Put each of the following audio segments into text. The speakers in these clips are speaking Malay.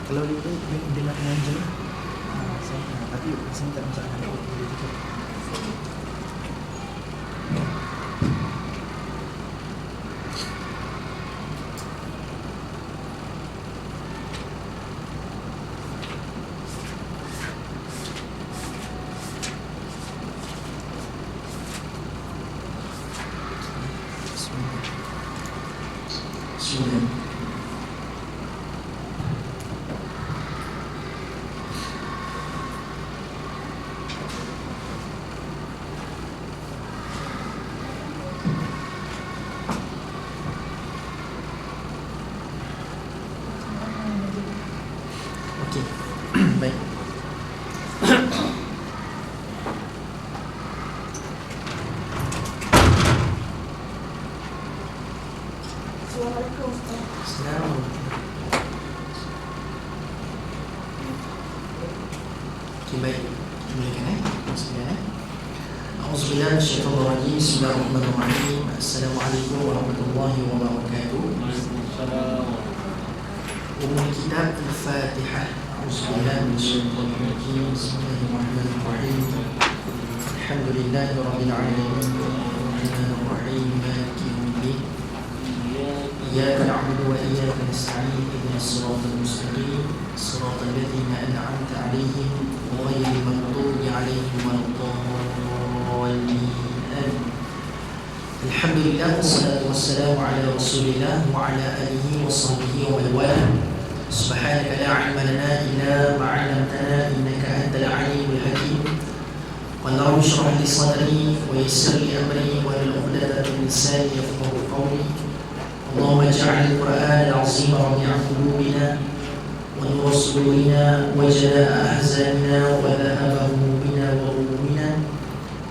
Kalau dia tu dengan mengajar, tapi saya tak masalah dia juga. Okey. Baik. Assalamualaikum Ustaz. Assalamualaikum. Okey, baik. Mulakan Bismillah. A'udzubillahi minasyaitonir rajim. Bismillahirrahmanirrahim. Assalamualaikum warahmatullahi wabarakatuh. Umul kitab Al-Fatihah. A'udzubillahi minasyaitonir rajim. Bismillahirrahmanirrahim. Alhamdulillahi rabbil alamin. Arrahmanir rahim. Maliki yaumiddin. إياك نعبد وإياك نستعين اهدنا الصراط المستقيم صراط الذين أنعمت عليهم غير المغضوب عليهم ولا الضالين آمين. الحمد لله والصلاة والسلام على رسول الله وعلى آله وصحبه ومن والاه. سبحانك لا علم لنا إلا ما علمتنا إنك أنت العليم الحكيم. قال رب اشرح لي صدري ويسر لي أمري واحلل عقدة من لساني يفقهوا قولي. اللهم اجعل القرآن العظيم ربيع قلوبنا ونور صدورنا وجلاء أحزاننا وذهاب همومنا وغمومنا.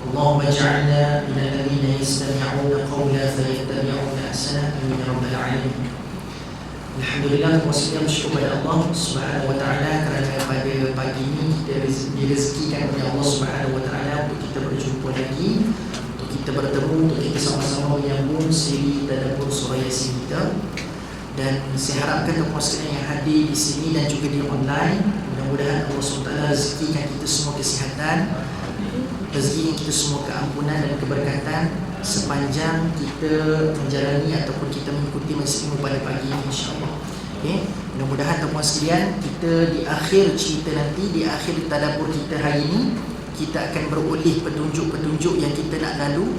اللهم اجعلنا من الذين يستمعون قولا فيتبعون أحسنه آمين يا رب العالمين. Alhamdulillah, maksudnya bersyukur kepada Allah Subhanahu wa taala kerana pada pagi ini kita direzekikan oleh Allah Subhanahu wa taala untuk kita berjumpa lagi, untuk kita bertemu, untuk kita sama-sama menyambung siri tadabbur surah Yasin kita. Dan saya harapkan tuan-tuan sekalian yang hadir di sini dan juga di online, mudah-mudahan Allah SWT rezekikan kita semua kesihatan, rezekikan kita semua keampunan dan keberkatan sepanjang kita menjalani ataupun kita mengikuti majlis ilmu pada pagi ini, insya-Allah. Okay. Mudah-mudahan tuan-tuan sekalian, kita di akhir cerita nanti, di akhir tadabbur kita hari ini, kita akan beroleh petunjuk-petunjuk yang kita nak lalu.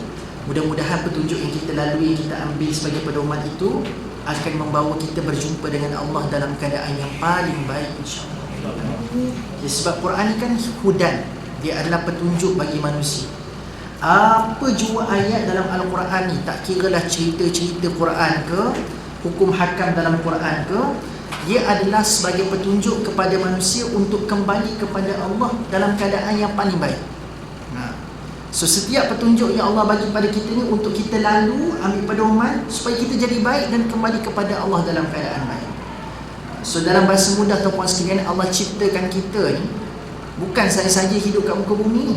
Mudah-mudahan petunjuk yang kita lalui, yang kita ambil sebagai pedoman itu akan membawa kita berjumpa dengan Allah dalam keadaan yang paling baik, insya-Allah. Ya, sebab Quran ni kan hudan, dia adalah petunjuk bagi manusia. Apa jua ayat dalam Al-Quran ni, tak kiralah cerita-cerita Quran ke, hukum hakam dalam Quran ke, dia adalah sebagai petunjuk kepada manusia untuk kembali kepada Allah dalam keadaan yang paling baik. So setiap petunjuk yang Allah bagi pada kita ni untuk kita lalu, ambil pedoman supaya kita jadi baik dan kembali kepada Allah dalam keadaan baik. So dalam bahasa mudah tuan-puan sekalian, Allah ciptakan kita ni bukan saja-saja hidup kat muka bumi ni.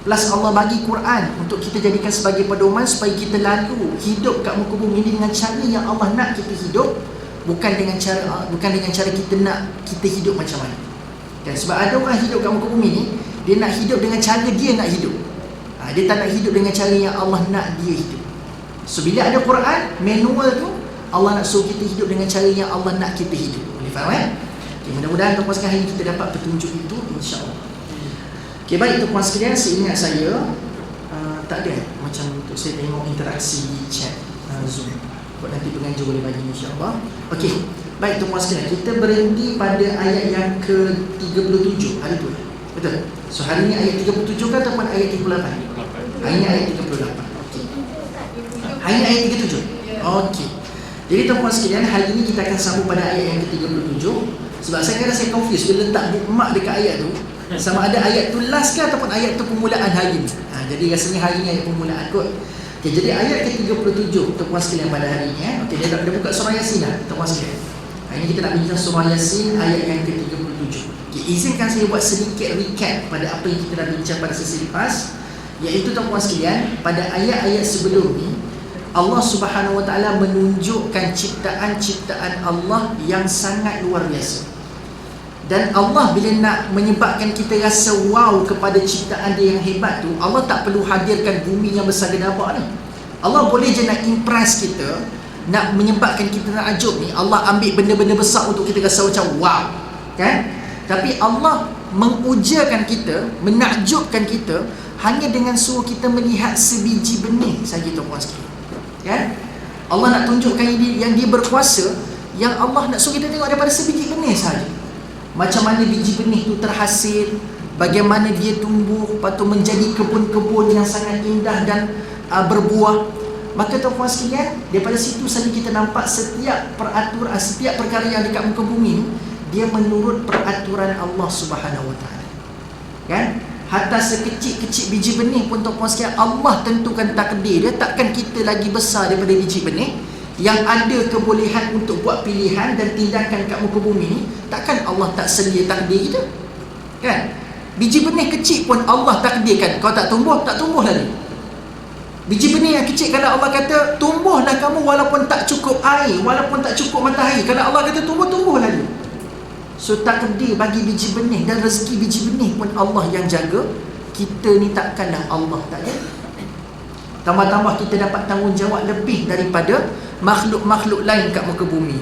Plus Allah bagi Quran untuk kita jadikan sebagai pedoman supaya kita lalu hidup kat muka bumi ni dengan cara yang Allah nak kita hidup, bukan dengan cara kita nak kita hidup macam mana. Dan sebab ada orang hidup kat muka bumi ni, dia nak hidup dengan cara dia nak hidup. Dia tak nak hidup dengan cara yang Allah nak dia hidup. So bila ada Quran, manual tu Allah nak suruh kita hidup dengan cara yang Allah nak kita hidup. Boleh faham kan? Okay, mudah-mudahan tuan-tuan sekalian hari ini kita dapat petunjuk itu, insya-Allah. Okay, baik tuan-tuan sekalian, seingat saya tak ada macam untuk saya tengok interaksi di chat Zoom. Buat nanti pengajar boleh bagi, insya-Allah. Okey, baik tuan-tuan sekalian, kita berhenti pada ayat yang ke-37 hari tu. Betul? So hari ni ayat 37 ke ataupun ayat 38? Hari ni ayat 38. Okey. Hari ni ayat 37. Okey. Jadi tuan-tuan sekalian, hari ini kita akan sambung pada ayat yang ke-37. Sebab saya rasa saya confuse bila letak bookmark dekat ayat tu, sama ada ayat tu last ke ataupun ayat tu permulaan hari ni. Jadi rasanya hari ni ayat permulaan kot. Okay, jadi ayat ke-37 tuan-tuan sekalian pada hari ni. Okey, dia dah buka surah Yasin dah tuan-tuan sekalian. Hari ni kita nak bincang surah Yasin ayat yang ke-37. Okay, izinkan saya buat sedikit recap pada apa yang kita dah bincang pada sesi lepas, iaitu tuan-tuan sekalian, pada ayat-ayat sebelum ni Allah Subhanahu Wa Taala menunjukkan ciptaan-ciptaan Allah yang sangat luar biasa. Dan Allah bila nak menyebabkan kita rasa wow kepada ciptaan dia yang hebat tu, Allah tak perlu hadirkan bumi yang besar gedabak ni. Allah boleh je nak impress kita, nak menyebabkan kita takjub ni. Allah ambil benda-benda besar untuk kita rasa macam wow, kan? Tapi Allah mengujakan kita, menakjubkan kita hanya dengan suruh kita melihat sebiji benih saja, tuan-tuan sekalian, kan? Allah nak tunjukkan yang dia berkuasa, yang Allah nak suruh kita tengok daripada sebiji benih saja. Macam mana biji benih tu terhasil, bagaimana dia tumbuh, lepas tu menjadi kebun-kebun yang sangat indah dan berbuah. Maka tuan-tuan sekalian, daripada situ saja kita nampak setiap peraturan, setiap perkara yang dekat muka bumi ni, dia menurut peraturan Allah Subhanahu Wa Taala, kan? Hatta sekecil-kecil biji benih pun tuan-tuan sekalian, Allah tentukan takdir dia. Takkan kita lagi besar daripada biji benih yang ada kebolehan untuk buat pilihan dan tindakan kat muka bumi ni. Takkan Allah tak selia takdir kita, kan? Biji benih kecil pun Allah takdirkan, kau tak tumbuh, tak tumbuh lagi. Biji benih yang kecil, kalau Allah kata tumbuhlah kamu walaupun tak cukup air, walaupun tak cukup matahari, kalau Allah kata tumbuh, tumbuh lagi. So takdir bagi biji benih dan rezeki biji benih pun Allah yang jaga. Kita ni takkanlah Allah tak jaga. Tambah-tambah kita dapat tanggungjawab lebih daripada makhluk-makhluk lain kat muka bumi.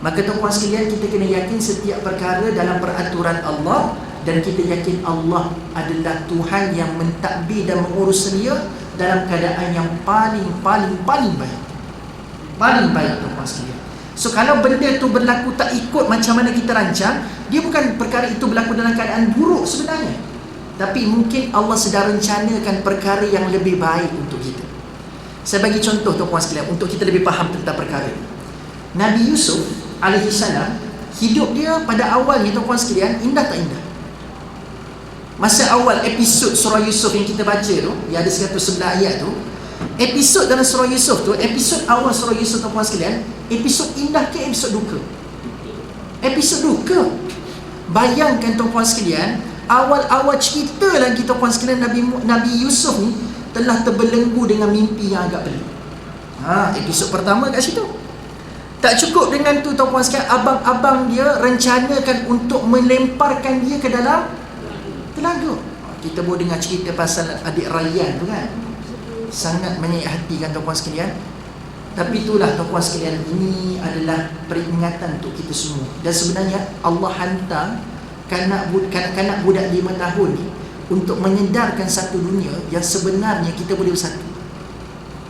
Maka tuan-tuan sekalian, kita kena yakin setiap perkara dalam peraturan Allah, dan kita yakin Allah adalah Tuhan yang mentadbir dan mengurus selia dalam keadaan yang paling baik. Paling baik, tuan-tuan sekalian. So kalau benda tu berlaku tak ikut macam mana kita rancang, dia bukan perkara itu berlaku dalam keadaan buruk sebenarnya, tapi mungkin Allah sedang rencanakan perkara yang lebih baik untuk kita. Saya bagi contoh tuan-tuan sekalian untuk kita lebih faham tentang perkara ini. Nabi Yusuf alaihi salam, hidup dia pada awalnya tuan-tuan sekalian indah tak indah? Masa awal episod surah Yusuf yang kita baca tu, yang ada 111 ayat tu, episod dalam surah Yusuf tu, episod awal surah Yusuf tuan-tuan sekalian, episod indah ke episod duka? Episod duka. Bayangkan tuan-tuan sekalian, awal-awal cerita lagi tuan-tuan sekalian, Nabi Yusuf ni telah terbelenggu dengan mimpi yang agak pelik. Episod pertama kat situ. Tak cukup dengan tu tuan-tuan sekalian, abang-abang dia rencanakan untuk melemparkan dia ke dalam telaga. Kita boleh dengar cerita pasal adik Rayyan tu kan, sangat menyayat hati kan tuan-tuan sekalian. Tapi itulah tuan-tuan sekalian, ini adalah peringatan untuk kita semua. Dan sebenarnya Allah hantar kanak-kanak budak 5 tahun ni untuk menyedarkan satu dunia yang sebenarnya kita boleh bersatu.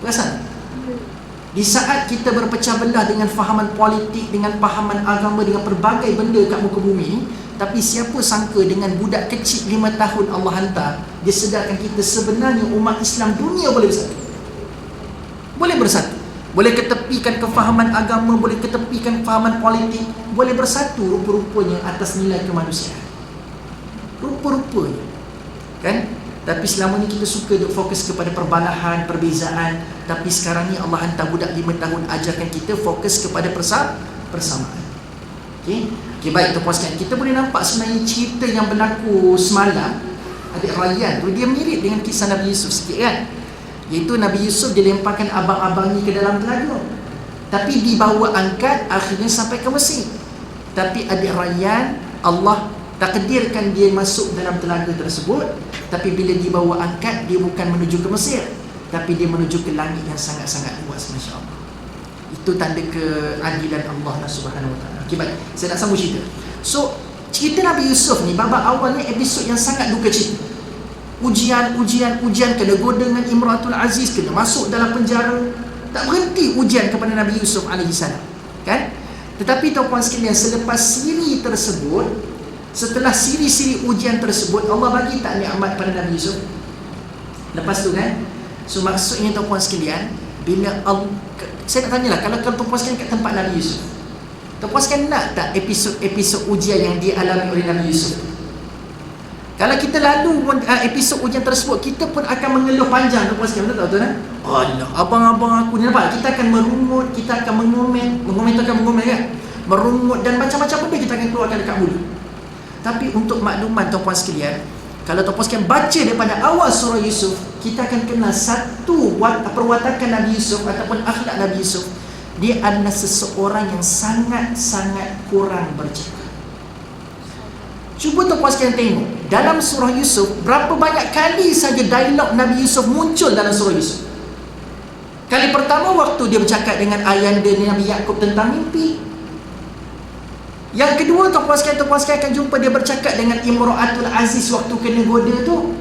Perasan? Di saat kita berpecah belah dengan fahaman politik, dengan fahaman agama, dengan pelbagai benda kat muka bumi ni, tapi siapa sangka dengan budak kecil 5 tahun Allah hantar, dia sedarkan kita sebenarnya umat Islam dunia boleh bersatu. Boleh bersatu. Boleh ketepikan kefahaman agama, boleh ketepikan kefahaman politik, boleh bersatu rupa-rupanya atas nilai kemanusiaan. Rupa-rupanya, kan? Tapi selama ni kita suka duk fokus kepada perbalahan, perbezaan. Tapi sekarang ni Allah hantar budak 5 tahun ajarkan kita fokus kepada persamaan. Okay, baik tuan-tuan sekalian, kita boleh nampak sebenarnya cerita yang berlaku semalam adik Rayyan tu, dia mirip dengan kisah Nabi Yusuf sikit kan. Iaitu Nabi Yusuf dilemparkan abang-abangnya ke dalam telaga, tapi dibawa angkat akhirnya sampai ke Mesir. Tapi adik Rayyan, Allah takdirkan dia masuk dalam telaga tersebut, tapi bila dibawa angkat, dia bukan menuju ke Mesir, tapi dia menuju ke langit yang sangat-sangat luas. Masya Allah. Itu tanda keadilan Allah Subhanahu Wa Taala. Okay, baik, saya nak sambung cerita. So cerita Nabi Yusuf ni babak awalnya episod yang sangat duka cita. Ujian, kena goda dengan Imratul Aziz, kena masuk dalam penjara, tak berhenti ujian kepada Nabi Yusuf alaihissalam, kan? Tetapi tuan-tuan sekalian, selepas siri tersebut, setelah siri-siri ujian tersebut, Allah bagi tak nikmat pada Nabi Yusuf lepas tu kan. So maksudnya tuan-tuan sekalian, bila saya nak tanyalah, kalau tuan-tuan sekalian kat tempat Nabi Yusuf, tuan-puan sekalian nak tak episod ujian yang dialami oleh Nabi Yusuf? Kalau kita lalu episod ujian tersebut, kita pun akan mengeluh panjang, tuan-puan sekalian, betul tak tuan? Allah, abang-abang aku ni nampak, kita akan merungut, kita akan mengomen tu akan mengomen kan, merungut dan macam-macam benda kita akan keluarkan dekat mulut. Tapi untuk makluman tuan-puan sekalian, kalau tuan-puan sekalian baca daripada awal surah Yusuf, kita akan kenal satu perwatakan Nabi Yusuf ataupun akhlak Nabi Yusuf. Dia adalah seseorang yang sangat-sangat kurang bercakap. Cuba tuan-puan sekalian tengok dalam surah Yusuf, berapa banyak kali saja dialog Nabi Yusuf muncul dalam surah Yusuf. Kali pertama waktu dia bercakap dengan ayahanda Nabi Yaqub tentang mimpi. Yang kedua, tuan-puan sekalian akan jumpa dia bercakap dengan Imra'atul Aziz waktu kena goda tu.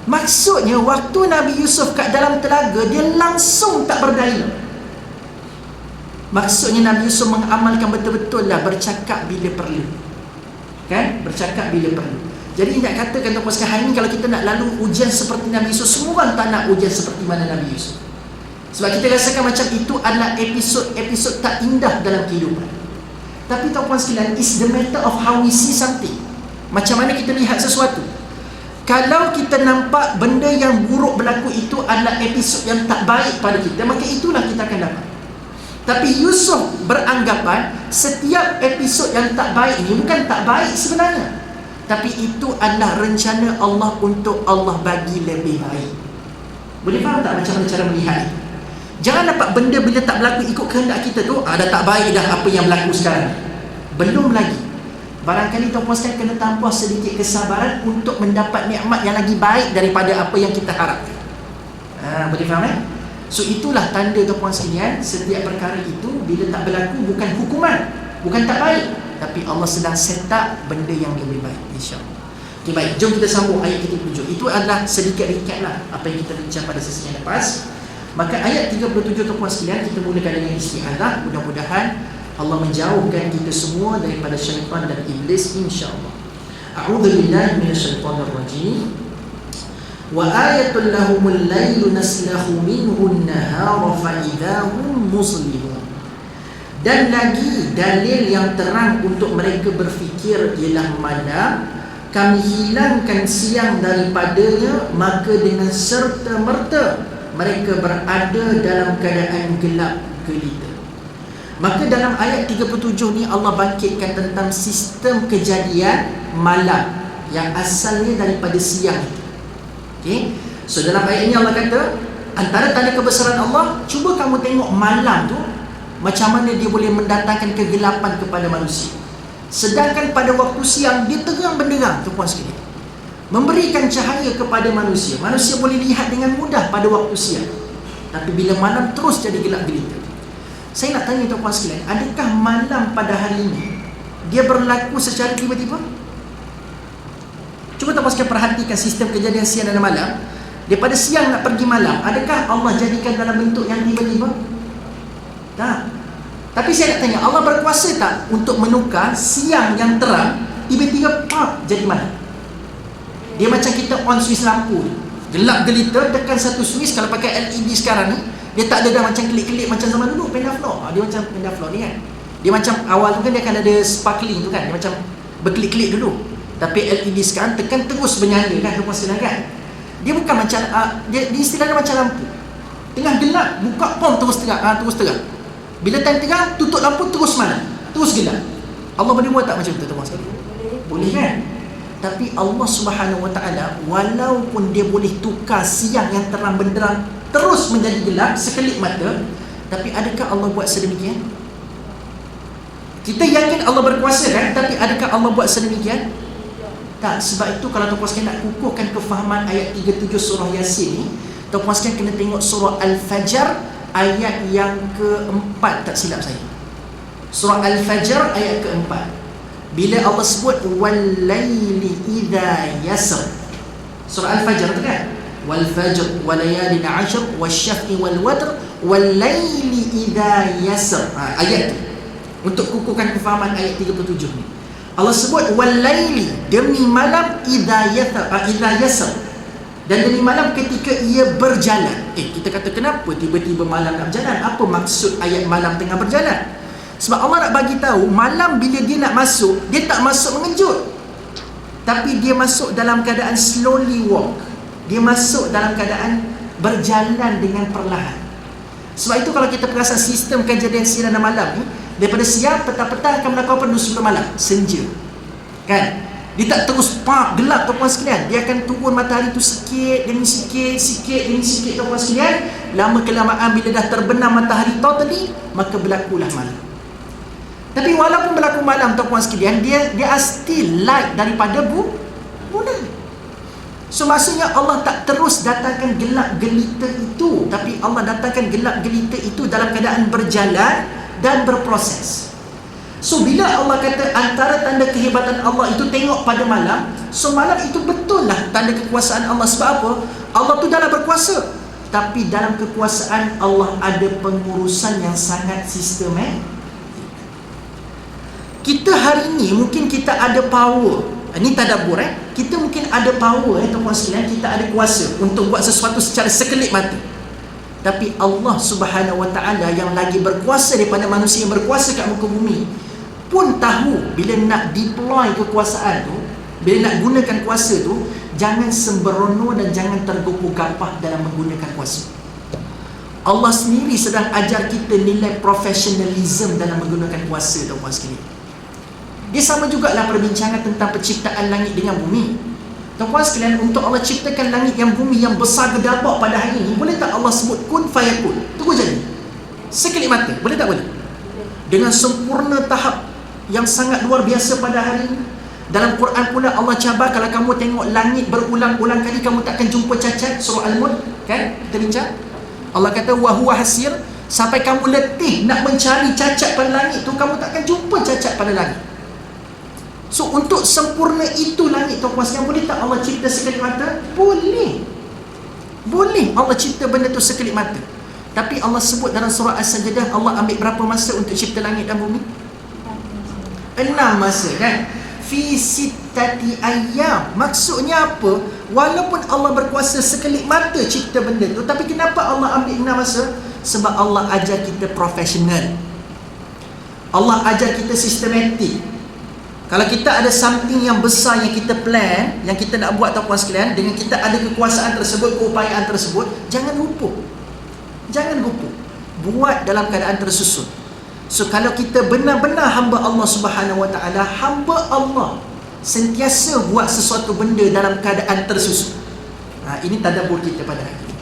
Maksudnya waktu Nabi Yusuf kat dalam telaga, dia langsung tak berdialog. Maksudnya Nabi Yusuf mengamalkan betul-betul lah bercakap bila perlu. Kan? Bercakap bila perlu. Jadi nak katakan tuan-puan sekalian, hari ni kalau kita nak lalu ujian seperti Nabi Yusuf, semua orang tak nak ujian seperti mana Nabi Yusuf. Sebab kita rasakan macam itu adalah episod tak indah dalam kehidupan. Tapi tuan-puan sekalian, it's the matter of how we see something. Macam mana kita lihat sesuatu. Kalau kita nampak benda yang buruk berlaku itu adalah episod yang tak baik pada kita, maka itulah kita akan dapat. Tapi Yusuf beranggapan setiap episod yang tak baik ini bukan tak baik sebenarnya, tapi itu adalah rencana Allah untuk Allah bagi lebih baik. Boleh faham tak macam mana cara melihat itu? Jangan dapat benda bila tak berlaku ikut kehendak kita tu, dah tak baik dah apa yang berlaku sekarang. Belum lagi. Barangkali tuan-puan sekalian kena tambah sedikit kesabaran untuk mendapat nikmat yang lagi baik daripada apa yang kita harapkan. Boleh faham kan? So itulah tanda tuan-puan sekalian, setiap perkara itu bila tak berlaku bukan hukuman, bukan tak baik, tapi Allah sedang set up benda yang lebih baik, insya-Allah. Okay, baik, jom kita sambung ayat 37. Itu adalah sedikit recap lah apa yang kita bincang pada sesi yang lepas. Maka ayat 37 tuan-puan sekalian, kita mulakan dengan isti'adzah. Mudah-mudahan Allah menjauhkan kita semua daripada syaitan dan iblis, insya-Allah. A'udzu billahi minasyaitonir rajim. Wa ayatul lahumul lailu naslahu minhu an-nahara fa idahum muslimun. Dan lagi dalil yang terang untuk mereka berfikir ialah malam kami hilangkan siang daripadanya, maka dengan serta-merta mereka berada dalam keadaan gelap gelita. Maka dalam ayat 37 ni Allah bangkitkan tentang sistem kejadian malam yang asalnya daripada siang itu. Okay? So dalam ayat ini Allah kata, antara tanda kebesaran Allah, cuba kamu tengok malam tu macam mana dia boleh mendatangkan kegelapan kepada manusia. Sedangkan pada waktu siang dia terang benderang, tuan-puan sekalian, memberikan cahaya kepada manusia. Manusia boleh lihat dengan mudah pada waktu siang. Tapi bila malam terus jadi gelap gelita. Saya nak tanya tuan-puan sekalian, adakah malam pada hari ini dia berlaku secara tiba-tiba? Cuba tuan-puan sekalian perhatikan sistem kejadian siang dan malam. Daripada siang nak pergi malam, adakah Allah jadikan dalam bentuk yang tiba-tiba? Tak. Tapi saya nak tanya, Allah berkuasa tak untuk menukar siang yang terang tiba-tiba jadi malam? Dia macam kita on switch lampu, gelap gelita, tekan satu switch. Kalau pakai LED sekarang ni, dia tak ada dah macam kelip-kelip macam zaman dulu, Pendaflow. Dia macam Pendaflow ni kan, dia macam awal tu kan dia akan ada sparkling tu kan, dia macam berkelip-kelip dulu. Tapi LED sekarang tekan terus bernyala kan, terus sekalian kan. Dia bukan macam dia istilahnya macam lampu. Tengah gelap, buka pom terus terang, terus terang. Bila time terang, tutup lampu terus malam, terus gelap. Allah boleh buat tak macam tu tuan-tuan sekalian? Boleh kan? Tapi Allah Subhanahu Wa Taala, walaupun dia boleh tukar siang yang terang benderang terus menjadi gelap sekelip mata, tapi adakah Allah buat sedemikian? Kita yakin Allah berkuasa kan? Tapi adakah Allah buat sedemikian? Tak. Sebab itu kalau tuan-puan sekalian nak kukuhkan kefahaman ayat 37 surah Yasin ni, tuan-puan sekalian kena tengok surah Al-Fajr ayat yang keempat, tak silap saya. Surah Al-Fajr ayat keempat. Bila Allah sebut wal-laili idza yasr. Surah Al-Fajr tu kan? Wal fajr wa layalin 'ashr wasyaf'i wal watr wal-laili idza yasr. Ayat tu untuk kukuhkan kefahaman ayat 37 ni. Allah sebut wal-laili, demi malam, idza yasr, dan demi malam ketika ia berjalan. Kita kata kenapa tiba-tiba malam nak berjalan? Apa maksud ayat malam tengah berjalan? Sebab Allah nak bagi tahu malam bila dia nak masuk, dia tak masuk mengejut, tapi dia masuk dalam keadaan slowly walk. Dia masuk dalam keadaan berjalan dengan perlahan. Sebab itu kalau kita perasan sistem kejadian siang dan malam ni, daripada siang, petang-petang akan berlaku apa dulu sebelum malam? Senja. Kan? Dia tak terus gelap tuan-puan sekalian. Dia akan turun matahari tu sikit demi sikit, sikit demi sikit tuan-puan sekalian. Lama kelamaan bila dah terbenam matahari totally, maka berlakulah malam. Tapi walaupun berlaku malam tuan-tuan sekalian, dia are still light daripada bulan. So maksudnya Allah tak terus datangkan gelap gelita itu, tapi Allah datangkan gelap gelita itu dalam keadaan berjalan dan berproses. So bila Allah kata antara tanda kehebatan Allah itu tengok pada malam, so malam itu betul lah tanda kekuasaan Allah. Sebab apa? Allah tu dalam berkuasa, tapi dalam kekuasaan Allah ada pengurusan yang sangat sistematik. Kita hari ni mungkin kita ada power. Ini tadabbur kita mungkin ada power tuan-tuan sekalian, kita ada kuasa untuk buat sesuatu secara sekelip mata. Tapi Allah Subhanahu Wa Taala yang lagi berkuasa daripada manusia yang berkuasa kat muka bumi pun tahu bila nak deploy kekuasaan tu, bila nak gunakan kuasa tu, jangan sembrono dan jangan tergopoh gapah dalam menggunakan kuasa. Allah sendiri sedang ajar kita nilai profesionalism dalam menggunakan kuasa tuan-tuan sekalian. Dia sama jugalah perbincangan tentang penciptaan langit dengan bumi. Tuan-tuan sekalian, untuk Allah ciptakan langit yang bumi yang besar gedabak pada hari ini, boleh tak Allah sebut kun fayakun? Tunggu jadi. Sekelip mata, boleh tak boleh? Dengan sempurna tahap yang sangat luar biasa pada hari ini. Dalam Quran pula Allah cabar, kalau kamu tengok langit berulang-ulang kali, kamu takkan jumpa cacat. Surah Al-Mulk, kan? Kita bincang. Allah kata wa huwa hasir, sampai kamu letih nak mencari cacat pada langit tu, kamu takkan jumpa cacat pada langit. So untuk sempurna itu langit tuan-tuan sekalian, boleh tak Allah cipta sekelip mata? Boleh. Boleh Allah cipta benda tu sekelip mata. Tapi Allah sebut dalam surah As-Sajdah, Allah ambil berapa masa untuk cipta langit dan bumi? 6 masa, kan? Fi sittati ayyam. Maksudnya apa? Walaupun Allah berkuasa sekelip mata cipta benda tu, tapi kenapa Allah ambil 6 masa? Sebab Allah ajar kita profesional. Allah ajar kita sistematik. Kalau kita ada something yang besar yang kita plan, yang kita nak buat tuan-tuan sekalian, dengan kita ada kekuasaan tersebut, keupayaan tersebut, jangan lupa. Jangan lupa. Buat dalam keadaan tersusun. So kalau kita benar-benar hamba Allah Subhanahu Wa Taala, hamba Allah sentiasa buat sesuatu benda dalam keadaan tersusun. Ini tadabbur kita pada hari ini.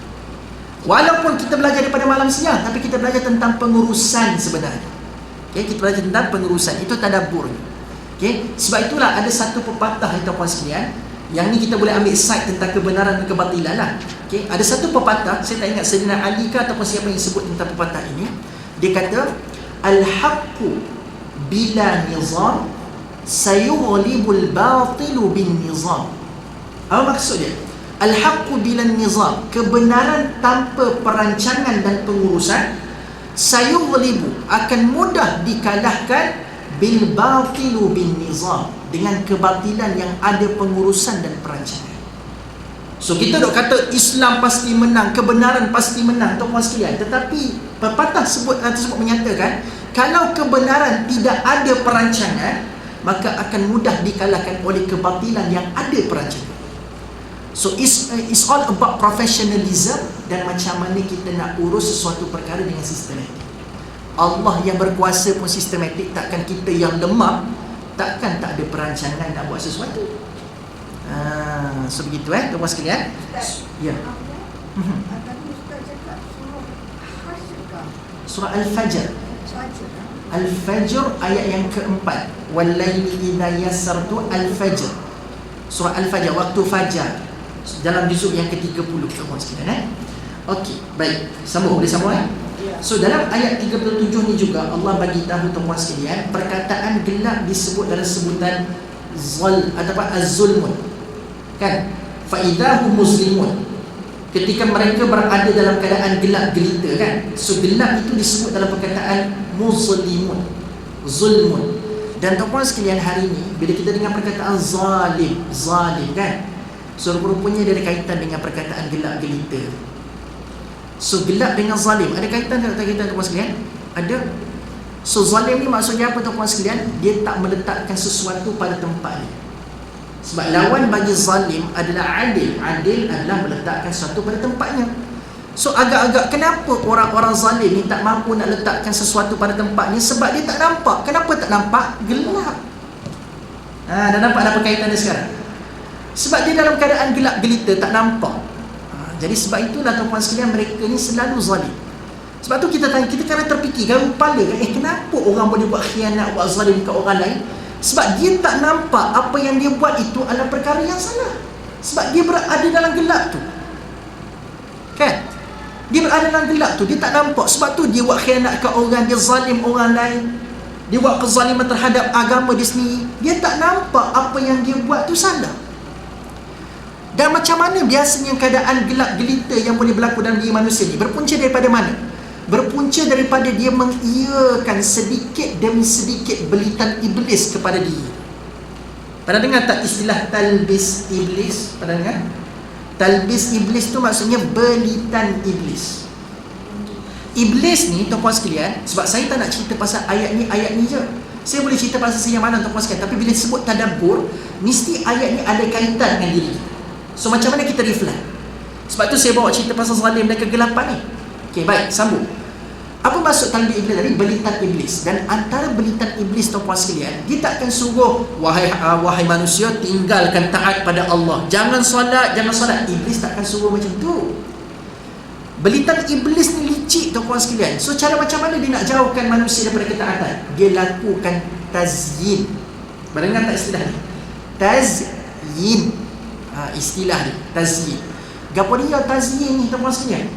Walaupun kita belajar daripada malam siang, tapi kita belajar tentang pengurusan sebenarnya. Okay, kita belajar tentang pengurusan. Itu tadabburnya. Okay? Sebab itulah ada satu pepatah tuan-tuan sekalian, yang ni kita boleh ambil side tentang kebenaran dan kebatilan lah. Okay? Ada satu pepatah, saya tak ingat Sayyidina Ali ke ataupun siapa yang sebut tentang pepatah ini. Dia kata, al-haqqu bila nizam sayughlibul batilu bin nizam. Apa maksud dia? Al-haqqu bila nizam, kebenaran tanpa perancangan dan pengurusan, sayughlibu, akan mudah dikalahkan bil batilu bin nizam, dengan kebatilan yang ada pengurusan dan perancangan. So kita dok kata Islam pasti menang, kebenaran pasti menang tuan-tuan sekalian, tetapi pepatah tersebut menyatakan kalau kebenaran tidak ada perancangan, maka akan mudah dikalahkan oleh kebatilan yang ada perancangan. So it's all about professionalism dan macam mana kita nak urus sesuatu perkara dengan sistematik. Allah yang berkuasa pun sistematik, takkan kita yang lemah, takkan tak ada perancangan nak buat sesuatu. So begitu tuan-tuan sekalian. Ya. Tadi Ustaz cakap Surah Al-Fajr. Al-Fajr ayat yang keempat. Wal-laili idza yasartu Al-Fajr. Surah Al-Fajr, waktu fajar, dalam juzuk yang ke-30 tuan-tuan sekalian. Okey, baik. Sambung, boleh sambung So dalam ayat 37 ni juga Allah bagi tahu tuan-tuan sekalian, perkataan gelap disebut dalam sebutan ataupun az-zulmun. Kan? Fa idahum muslimun. Ketika mereka berada dalam keadaan gelap gelita, kan? So gelap itu disebut dalam perkataan muslimun, zulmun. Dan tuan-tuan sekalian, hari ni bila kita dengar perkataan zalim kan? So rupanya dia ada kaitan dengan perkataan gelap gelita. So gelap dengan zalim ada kaitan tak kaitan tuan-tuan sekalian? Ada. So zalim ni maksudnya apa tuan-tuan sekalian? Dia tak meletakkan sesuatu pada tempatnya. Sebab lawan bagi zalim adalah adil. Adil adalah meletakkan sesuatu pada tempatnya. So agak-agak kenapa orang-orang zalim ni tak mampu nak letakkan sesuatu pada tempatnya? Sebab dia tak nampak. Kenapa tak nampak? Gelap. Dah nampak apa kaitan dia sekarang? Sebab dia dalam keadaan gelap gelita, tak nampak. Jadi sebab itulah tuan-tuan sekalian, mereka ni selalu zalim. Sebab tu kita kadang terfikir, garu kepala kan, kenapa orang boleh buat khianat, buat zalim ke orang lain? Sebab dia tak nampak apa yang dia buat itu adalah perkara yang salah. Sebab dia berada dalam gelap tu. Kan? Dia berada dalam gelap tu, dia tak nampak. Sebab tu dia buat khianat ke orang, dia zalim orang lain, dia buat kezaliman terhadap agama dia sendiri. Dia tak nampak apa yang dia buat tu salah. Dan macam mana biasanya keadaan gelap gelita yang boleh berlaku dalam diri manusia ni? Berpunca daripada mana? Berpunca daripada dia mengiyakan sedikit demi sedikit belitan iblis kepada diri. Pernah dengar tak istilah talbis iblis? Pernah dengar? Talbis iblis tu maksudnya belitan iblis. Iblis ni, tuan-puan sekalian, sebab saya tak nak cerita pasal ayat ni je. Saya boleh cerita pasal yang mana, tuan-puan sekalian, tapi bila disebut tadabbur, mesti ayat ni ada kaitan dengan diri kita. So macam mana kita reflect? Sebab tu saya bawa cerita pasal zalim dan kegelapan ni. Okey, baik, sambung. Apa maksud talbis iblis tadi? Belitan iblis. Dan antara belitan iblis, tuan-puan sekalian, dia takkan suruh wahai manusia, tinggalkan taat pada Allah, jangan solat. Iblis takkan suruh macam tu. Belitan iblis ni licik, tuan-puan sekalian. So cara macam mana dia nak jauhkan manusia daripada ketaatan? Dia lakukan tazyin. Mendengar tak istilah ni? Tazyin. Istilah ni, tazyin. Gapo dia tazyin ni, tuan-puan sekalian?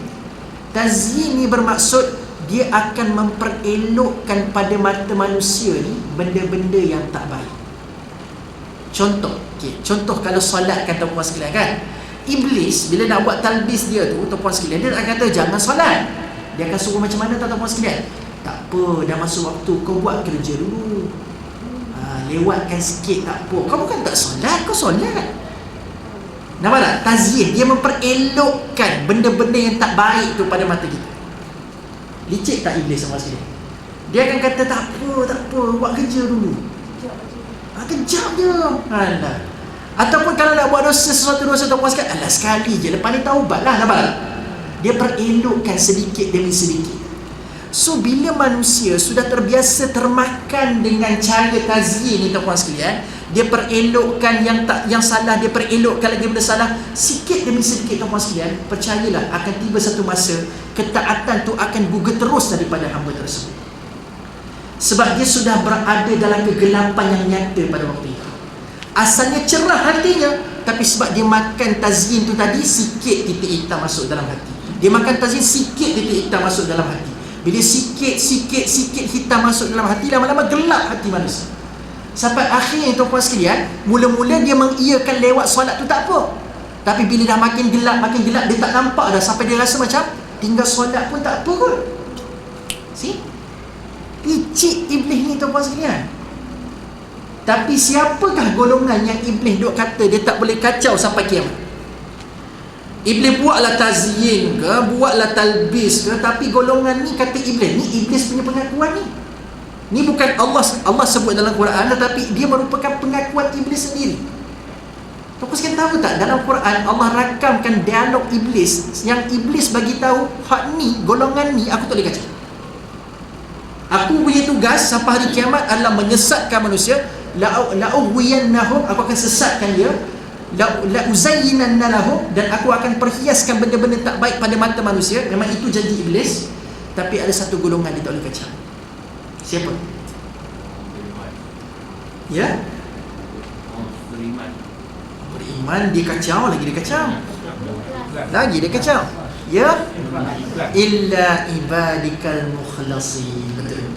Tazyin ni bermaksud dia akan memperelokkan pada mata manusia ni benda-benda yang tak baik. Contoh, contoh kalau solat kan, tuan-puan sekalian kan, iblis bila nak buat talbis dia tu, tuan-puan sekalian, dia akan kata jangan solat. Dia akan suruh macam mana, tuan-puan sekalian? Tak apa, dah masuk waktu, kau buat kerja dulu. Lewatkan sikit, tak apa. Kau bukan tak solat, kau solat. Nampak tak? Tazyin, dia memperelokkan benda-benda yang tak baik tu pada mata kita. Licik tak iblis sama sekali? Dia akan kata tak apa, buat kerja dulu. Kejap je. Alah. Ataupun kalau nak buat sesuatu dosa, tuan-puan sekalian, alah sekali je, lepas ni taubatlah. Nampak tak? Dia perelokkan sedikit demi sedikit. So bila manusia sudah terbiasa termakan dengan cara tazyin ni, tuan-puan sekalian, dia perelokkan yang salah, dia perelokkan lagi benda salah, sikit demi sedikit, tuan-puan sekalian, percayalah akan tiba satu masa ketaatan tu akan gugur terus daripada hamba tersebut. Sebab dia sudah berada dalam kegelapan yang nyata pada waktu itu. Asalnya cerah hatinya, tapi sebab dia makan tazyin tu tadi, sikit titik hitam masuk dalam hati. Dia makan tazyin, sikit titik hitam masuk dalam hati. Bila sikit hitam masuk dalam hati, lama-lama gelap hati manusia. Sampai akhirnya, tuan-puan sekalian, mula-mula dia mengiyakan lewat solat tu tak apa. Tapi bila dah makin gelap, dia tak nampak dah. Sampai dia rasa macam tinggal solat pun tak apa kot. See? Licik iblis ni, tuan-puan sekalian. Tapi siapakah golongan yang iblis duk kata dia tak boleh kacau sampai kiamat? Iblis buatlah tazyin ke, buatlah talbis ke, tapi golongan ni kata iblis. Ni iblis punya pengakuan ni. Ni bukan Allah sebut dalam Quran, tetapi dia merupakan pengakuan iblis sendiri. Tuan-puan sekalian tahu tak, dalam Quran Allah rakamkan dialog iblis, yang iblis bagi tahu hak ni, golongan ni aku tak boleh kacau. Aku punya tugas sampai hari kiamat adalah menyesatkan manusia. La'uwiyannahum, aku akan sesatkan dia. La'uzayyinanna lahum, dan aku akan perhiaskan benda-benda tak baik pada mata manusia. Memang itu janji iblis. Tapi ada satu golongan dia tak boleh kacau. Siapa? Ya? Beriman dia kacau, lagi dia kacau. Lagi dia kacau. Ya? Illa ibadikal mukhlasin. Betul.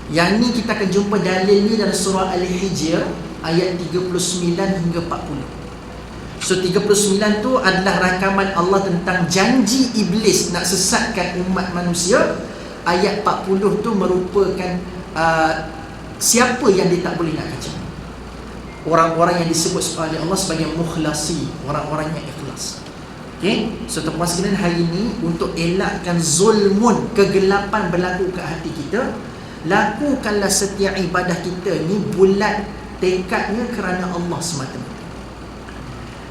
Yang ni kita akan jumpa dalil ni dalam surah Al-Hijr ayat 39 hingga 40. So 39 tu adalah rakaman Allah tentang janji iblis nak sesatkan umat manusia. Ayat 40 tu merupakan siapa yang dia tak boleh nak kacau. Orang-orang yang disebut oleh Allah sebagai mukhlasi, orang-orang yang ikhlas. Okay? So tuan-tuan sekalian, hari ini untuk elakkan zulmun, kegelapan berlaku ke hati kita, lakukanlah setiap ibadah kita ni bulat tekadnya kerana Allah semata-mata.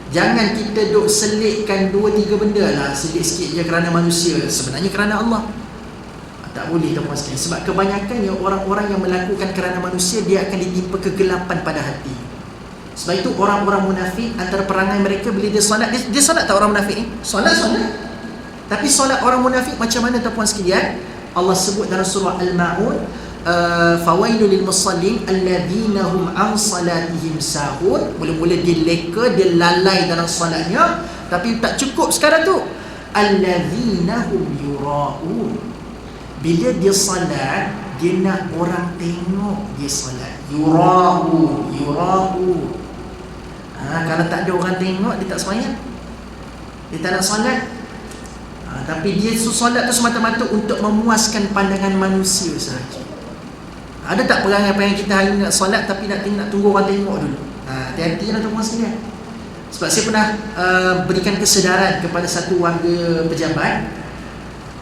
Jangan kita duk selitkan 2-3 benda lah, selit sikit je kerana manusia, sebenarnya kerana Allah. Tak boleh, tuan-tuan sekalian. Sebab kebanyakannya orang-orang yang melakukan kerana manusia, dia akan ditimpa kegelapan pada hati. Sebab itu orang-orang munafik, antara perangai mereka bila dia solat, dia solat tak orang munafik ni? Solat. Tapi solat orang munafik macam mana tuan-puan sekalian? Allah sebut dalam surah Al-Ma'un, fawailul lil musallin alladzina hum an salatihim sahun. Mula-mula dia leka, dia lalai dalam solatnya, tapi tak cukup sekarang tu. Alladzina hum yura'un. Bila dia solat, dia nak orang tengok dia solat. Yura'u. Kalau tak ada orang tengok, dia tak sembahyang. Dia tak nak solat. Tapi dia solat tu semata-mata untuk memuaskan pandangan manusia sahaja. Ada tak perangai apa yang kita hari nak solat tapi nak tunggu orang tengok dulu? Hati-hati lah tuan-tuan sekalian. Sebab saya pernah berikan kesedaran kepada satu warga pejabat.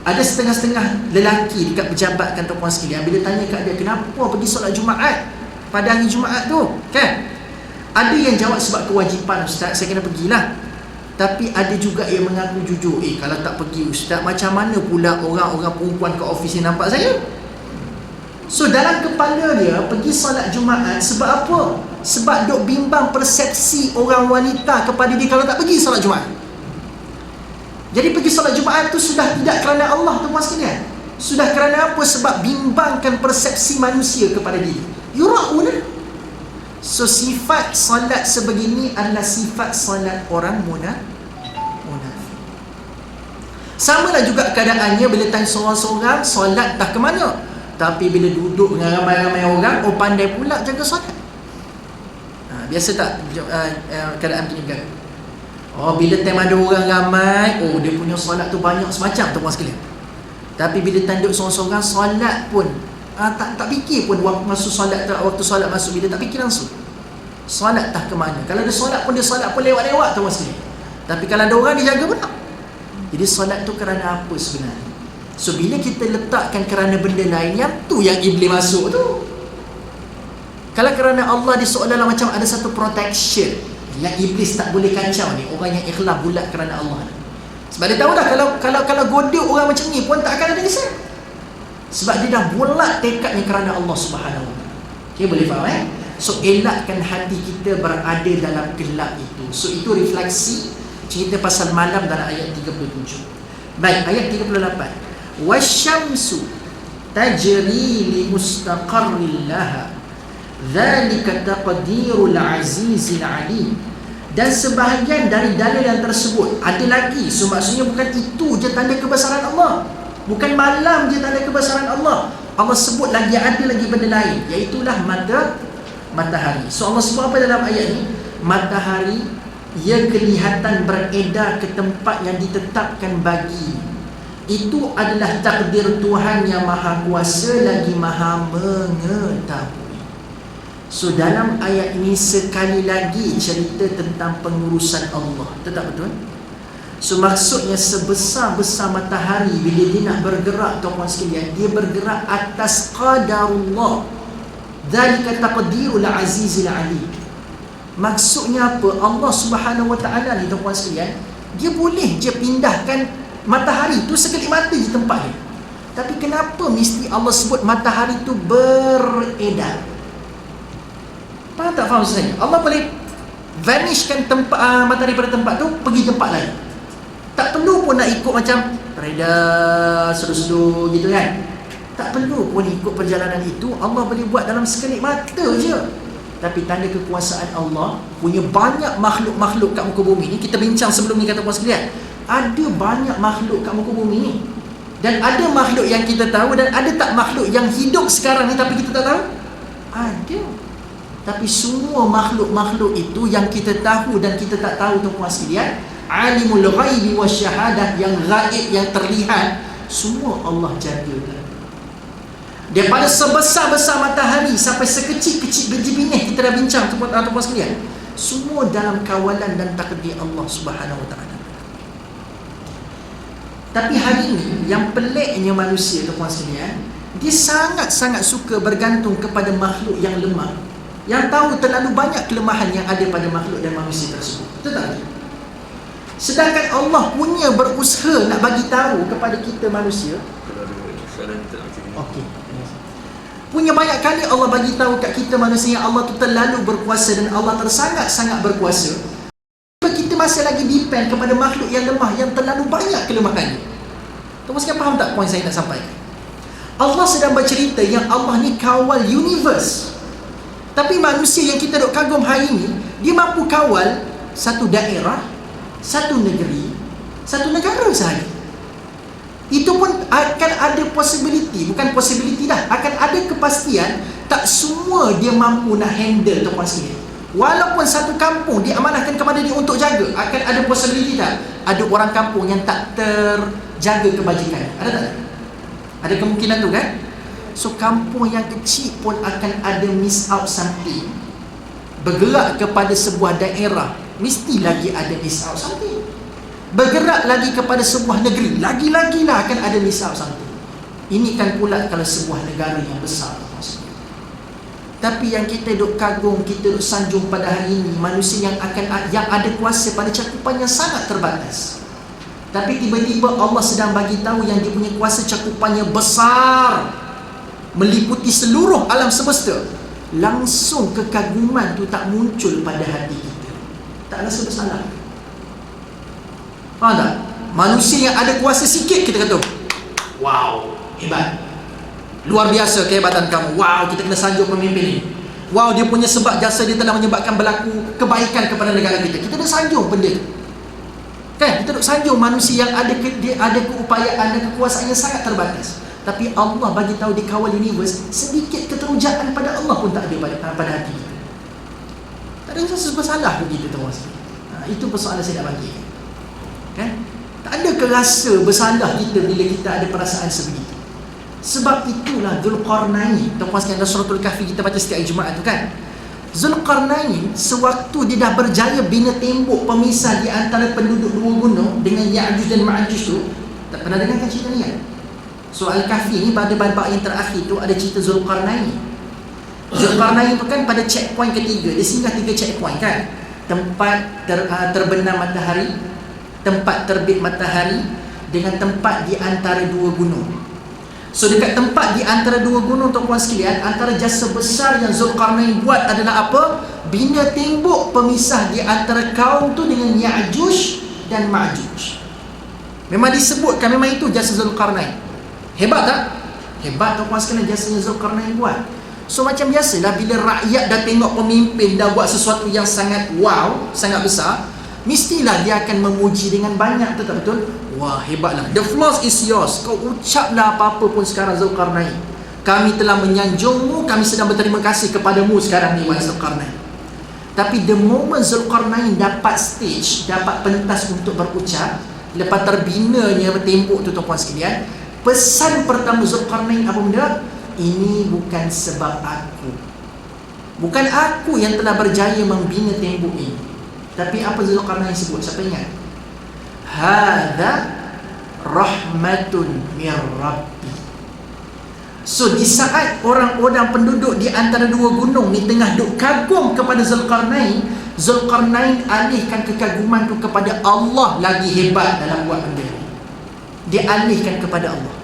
Ada setengah-setengah lelaki dekat pejabat kan tuan-tuan sekalian, bila tanya kat dia, kenapa pergi solat Jumaat pada hari Jumaat tu, kan? Ada yang jawab sebab kewajipan, ustaz, saya kena pergilah. Tapi ada juga yang mengaku jujur, kalau tak pergi ustaz, macam mana pula orang-orang perempuan ke ofis ni nampak saya? So dalam kepala dia, pergi solat Jumaat sebab apa? Sebab duk bimbang persepsi orang wanita kepada dia kalau tak pergi solat Jumaat. Jadi pergi solat Jumaat tu sudah tidak kerana Allah, tuan-tuan sekalian. Sudah kerana apa? Sebab bimbangkan persepsi manusia kepada dia. Yura'un. So sifat solat sebegini adalah sifat solat orang munafik. Samalah juga keadaannya bila tanya seorang-seorang solat dah ke mana, tapi bila duduk dengan ramai-ramai orang, pandai pula jaga solat. Biasa tak keadaan begini kan? Bila time ada orang ramai, dia punya solat tu banyak semacam tuan-tuan sekalian. Tapi bila tanduk seorang-seorang, solat pun tak fikir pun waktu solat masuk, bila tak fikir langsung solat tak ke mana. Kalau dia solat pun lewat-lewat tuan-tuan sekalian. Tapi kalau ada orang, dia jaga pun tak. Jadi solat tu kerana apa sebenarnya? So bila kita letakkan kerana benda lain, yang tu yang iblis masuk tu. Kalau kerana Allah, dia seolah-olah macam ada satu protection yang iblis tak boleh kacau ni, orang yang ikhlas bulat kerana Allah. Sebab dia tahu dah, kalau goda orang macam ni pun tak akan ada kesan. Sebab dia dah bulat tekadnya kerana Allah Subhanahu Wa Taala. Okay, boleh faham So elakkan hati kita berada dalam gelap itu. So itu refleksi cerita pasal malam dalam ayat 37. Baik, ayat 38. Wasyamsu tajri li mustaqarrin laha dzalika taqdirul azizil alim. Dan sebahagian dari dalil yang tersebut ada lagi. So maksudnya bukan itu je tanda kebesaran Allah, bukan malam je tanda kebesaran Allah. Allah sebut lagi, ada lagi benda lain, iaitulah matahari. So Allah sebut apa dalam ayat ni? Matahari ia kelihatan beredar ke tempat yang ditetapkan bagi. Itu adalah takdir Tuhan yang maha kuasa lagi maha mengetahui. So dalam ayat ini sekali lagi cerita tentang pengurusan Allah. Tetap betul? So maksudnya sebesar-besar matahari, bila dia nak bergerak tuan-tuan sekalian, dia bergerak atas qadarullah. Dzalika taqdirul azizil alim. Maksudnya apa? Allah Subhanahu Wa Taala ni tuan-tuan sekalian, dia boleh je pindahkan matahari tu sekelip mata je tempat dia. Tapi kenapa mesti Allah sebut matahari tu beredar? Faham tak faham saya? Allah boleh vanishkan matahari pada tempat tu, pergi tempat lain. Tak perlu pun nak ikut macam beredar sedu-sedu gitu kan. Tak perlu pun ikut perjalanan itu. Allah boleh buat dalam sekelip mata je. Tapi tanda kekuasaan Allah, punya banyak makhluk-makhluk kat muka bumi ni. Kita bincang sebelum ni kata puan sekalian, ada banyak makhluk kat muka bumi ni. Dan ada makhluk yang kita tahu, dan ada tak makhluk yang hidup sekarang ni tapi kita tak tahu? Ada. Tapi semua makhluk-makhluk itu yang kita tahu dan kita tak tahu tuan-puan sekalian, alimul ghaibi wasyahadah, yang gaib, yang terlihat, semua Allah jaga. Daripada sebesar-besar matahari sampai sekecil-kecil biji binih, kita dah bincang tuan-tuan sekalian, semua dalam kawalan dan takdir Allah Subhanahu Wa Taala. Tapi hari ini yang peliknya manusia tuan-tuan sekalian, dia sangat-sangat suka bergantung kepada makhluk yang lemah, yang tahu terlalu banyak kelemahan yang ada pada makhluk dan manusia tersebut. Betul tak? Sedangkan Allah punya berusaha nak bagi tahu kepada kita manusia. Okey. Punya banyak kali Allah bagi tahu kat kita manusia yang Allah tu terlalu berkuasa dan Allah tersangat-sangat berkuasa. Kita masih lagi depend kepada makhluk yang lemah, yang terlalu banyak kelemahan. Tuan sekalian faham tak poin saya nak sampaikan? Allah sedang bercerita yang Allah ni kawal universe. Tapi manusia yang kita duk kagum hari ni, dia mampu kawal satu daerah, satu negeri, satu negara sahaja. Itu pun akan ada possibility, bukan possibility dah, akan ada kepastian tak semua dia mampu nak handle tuan sekalian. Walaupun satu kampung diamanahkan kepada dia untuk jaga, akan ada possibility tak ada orang kampung yang tak terjaga kebajikan? Ada tak? Ada kemungkinan tu kan? So kampung yang kecil pun akan ada miss out something. Bergerak kepada sebuah daerah, mesti lagi ada miss out something. Bergerak lagi kepada sebuah negeri, lagi-lagilah akan ada miss out something. Ini kan pula kalau sebuah negara yang besar. Tapi yang kita duk kagum, kita duk sanjung pada hari ini, manusia yang ada kuasa pada cakupan yang sangat terbatas. Tapi tiba-tiba Allah sedang bagi tahu yang dia punya kuasa cakupannya besar, meliputi seluruh alam semesta. Langsung kekaguman tu tak muncul pada hati kita, tak rasa bersalah. Faham tak? Manusia yang ada kuasa sikit, kita kata wow, hebat, luar biasa kehebatan kamu. Wow, kita kena sanjung pemimpin ni. Wow, dia punya sebab jasa dia telah menyebabkan berlaku kebaikan kepada negara kita. Kita dah sanjung benda tu. Kan? Kita duk sanjung manusia yang dia ada keupayaan dan kekuasaan yang sangat terbatas. Tapi Allah bagi tahu di kawal universe, sedikit keterujaan pada Allah pun tak ada pada hati kita. Tak ada rasa bersalah begitu tuan. Itu persoalan saya nak bagi. Kan? Tak ada kerasa bersalah kita bila kita ada perasaan sebegitu. Sebab itulah Zulkarnain, tuan sekalian, dalam suratul Kahfi kita baca setiap Jumaat tu kan. Zulkarnain sewaktu dia dah berjaya bina tembok pemisah di antara penduduk dua gunung dengan Ya'juj dan Ma'juj tu. Tak pernah dengar kan cerita ni kan? So Al-Kahfi ni pada bab yang terakhir tu ada cerita Zulkarnain. Zulkarnain tu kan pada checkpoint ketiga, dia singgah 3 checkpoint kan. Tempat terbenam matahari, tempat terbit matahari, dengan tempat di antara dua gunung. So dekat tempat di antara dua gunung tuan-tuan sekalian, antara jasa besar yang Zulkarnain buat adalah apa? Bina tembok pemisah di antara kaum tu dengan Ya'juj dan Ma'juj. Memang disebutkan, memang itu jasa Zulkarnain. Hebat tak? Hebat tuan-tuan sekalian jasanya Zulkarnain buat. So macam biasalah bila rakyat dah tengok pemimpin dah buat sesuatu yang sangat wow, sangat besar, mestilah dia akan memuji dengan banyak, betul tak betul? Wah, hebatlah. The floor is yours. Kau ucaplah apa-apa pun sekarang Zulkarnain. Kami telah menyanjungmu, kami sedang berterima kasih kepadamu sekarang ni, wahai Zulkarnain. Tapi the moment Zulkarnain dapat stage, dapat pentas untuk berucap, lepas terbinanya tembok tu tuan-tuan sekalian, pesan pertama Zulkarnain apa benda? Ini bukan sebab aku. Bukan aku yang telah berjaya membina tembok ini. Tapi apa Zulkarnain sebut? Siapa ingat? Hadza rahmatun mir Rabbi. So di saat orang-orang penduduk di antara dua gunung ni tengah duk kagum kepada Zulkarnain, Zulkarnain alihkan kekaguman tu kepada Allah. Lagi hebat dalam buat benda ni, dia alihkan kepada Allah.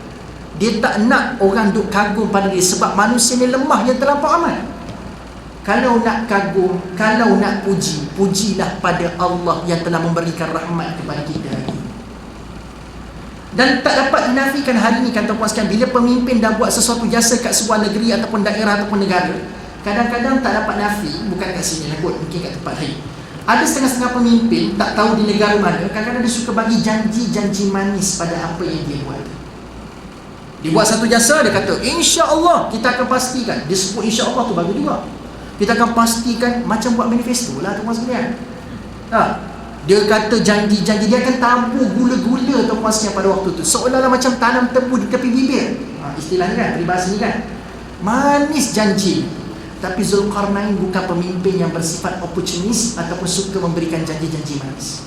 Dia tak nak orang duk kagum pada dia, sebab manusia ni lemah yang terlampau amat. Kalau nak kagum, kalau nak puji, pujilah pada Allah yang telah memberikan rahmat kepada kita hari ini. Dan tak dapat dinafikan hari ini kan tuan-tuan sekalian, bila pemimpin dah buat sesuatu jasa kat sebuah negeri ataupun daerah ataupun negara, kadang-kadang tak dapat nafi, bukan kat sini lah kot, mungkin kat tempat lain. Ada setengah-setengah pemimpin, tak tahu di negara mana, kadang-kadang dia suka bagi janji-janji manis pada apa yang dia buat. Dia buat satu jasa, dia kata insya-Allah kita akan pastikan. Dia sebut insya-Allah tu bagus juga. Kita akan pastikan, macam buat manifesto lah tuan-tuan sekalian. Dia kata janji-janji, dia akan tabur gula-gula tuan-tuan sekalian pada waktu tu, seolah-olah macam tanam tebu di tepi bibir. Istilahnya kan, peribahasa ni kan, manis janji. Tapi Zulkarnain bukan pemimpin yang bersifat opportunis ataupun suka memberikan janji-janji manis.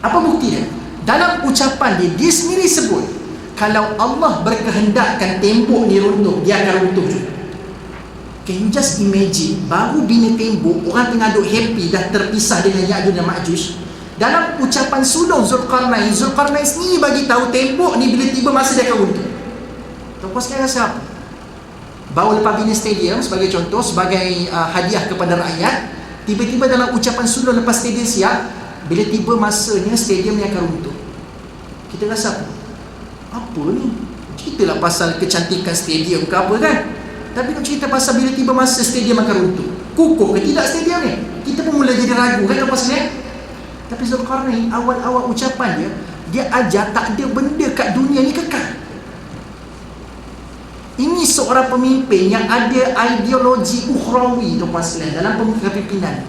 Apa bukti dia? Dalam ucapan dia, dia sendiri sebut, kalau Allah berkehendakkan tembok ni runtuh, dia akan runtuh juga. Can you just imagine, baru bina tembok, orang tengah duk happy, dah terpisah dengan Ya'juj dan Ma'juj. Dalam ucapan sulung Zulkarnain, Zulkarnain sendiri bagi tahu tembok ni bila tiba masa dia akan runtuh. Tuan-tuan sekalian rasa apa? Baru lepas bina stadium sebagai contoh, sebagai hadiah kepada rakyat, tiba-tiba dalam ucapan sulung lepas stadium siap, bila tiba masanya stadium ni akan runtuh. Kita rasa apa? Apa ni? Ceritalah pasal kecantikan stadium ke apa kan. Tapi nak cerita pasal bila tiba masa stadium akan runtuh, kukuh ke tidak stadium ni, kita pun mula jadi ragu kan apa sebenarnya. Tapi Zulkarnain awal-awal ucapan dia ajar tak ada benda kat dunia ni kekal. Ini seorang pemimpin yang ada ideologi ukhrawi tuan-tuan sekalian dalam kepimpinan.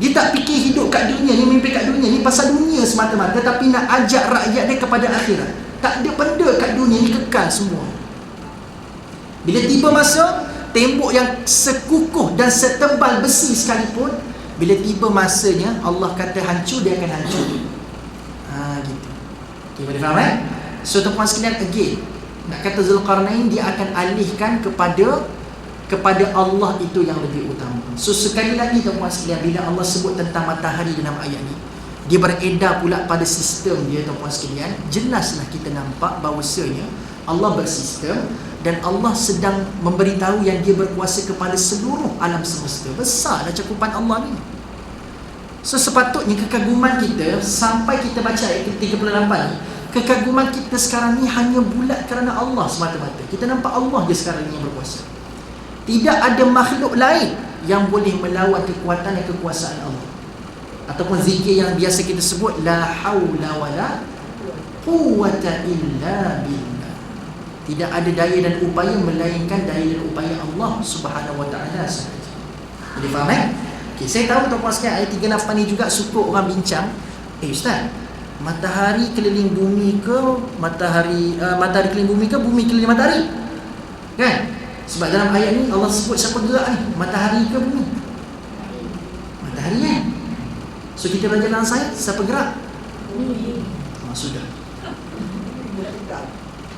Dia tak fikir hidup kat dunia ni, mimpi kat dunia ni pasal dunia semata-mata, tapi nak ajak rakyat dia kepada akhirat. Tak ada benda kat dunia ni kekal semua. Bila tiba masa, tembok yang sekukuh dan setebal besi sekalipun, bila tiba masanya Allah kata hancur, dia akan hancur. Gitu. Okay, boleh faham So tuan-tuan sekalian, again nak kata Zulkarnain dia akan alihkan kepada Allah itu yang lebih utama. So sekali lagi tuan-tuan sekalian, bila Allah sebut tentang matahari dalam ayat ni, dia beredar pula pada sistem dia tuan-tuan sekalian. Jelaslah kita nampak bahawasanya Allah bersistem dan Allah sedang memberitahu yang dia berkuasa kepada seluruh alam semesta. Besarlah cakupan Allah ni. So sepatutnya kekaguman kita, sampai kita baca ayat 38 ni, kekaguman kita sekarang ni hanya bulat kerana Allah semata-mata. Kita nampak Allah je sekarang ni yang berkuasa. Tidak ada makhluk lain yang boleh melawan kekuatan dan kekuasaan Allah. Ataupun zikir yang biasa kita sebut, la haula wala quwwata illa billah. Tidak ada daya dan upaya melainkan daya dan upaya Allah Subhanahu wa taala sahaja. Boleh faham Okay, saya tahu tuan-tuan sekalian ayat 38 ni juga suka orang bincang. Ustaz, matahari keliling bumi ke matahari keliling bumi ke bumi keliling matahari? Kan? Sebab dalam ayat ni Allah sebut siapa gerak ni? Matahari ke bumi? Matahari kan? So kita belajar dalam sains, siapa gerak? Sudah.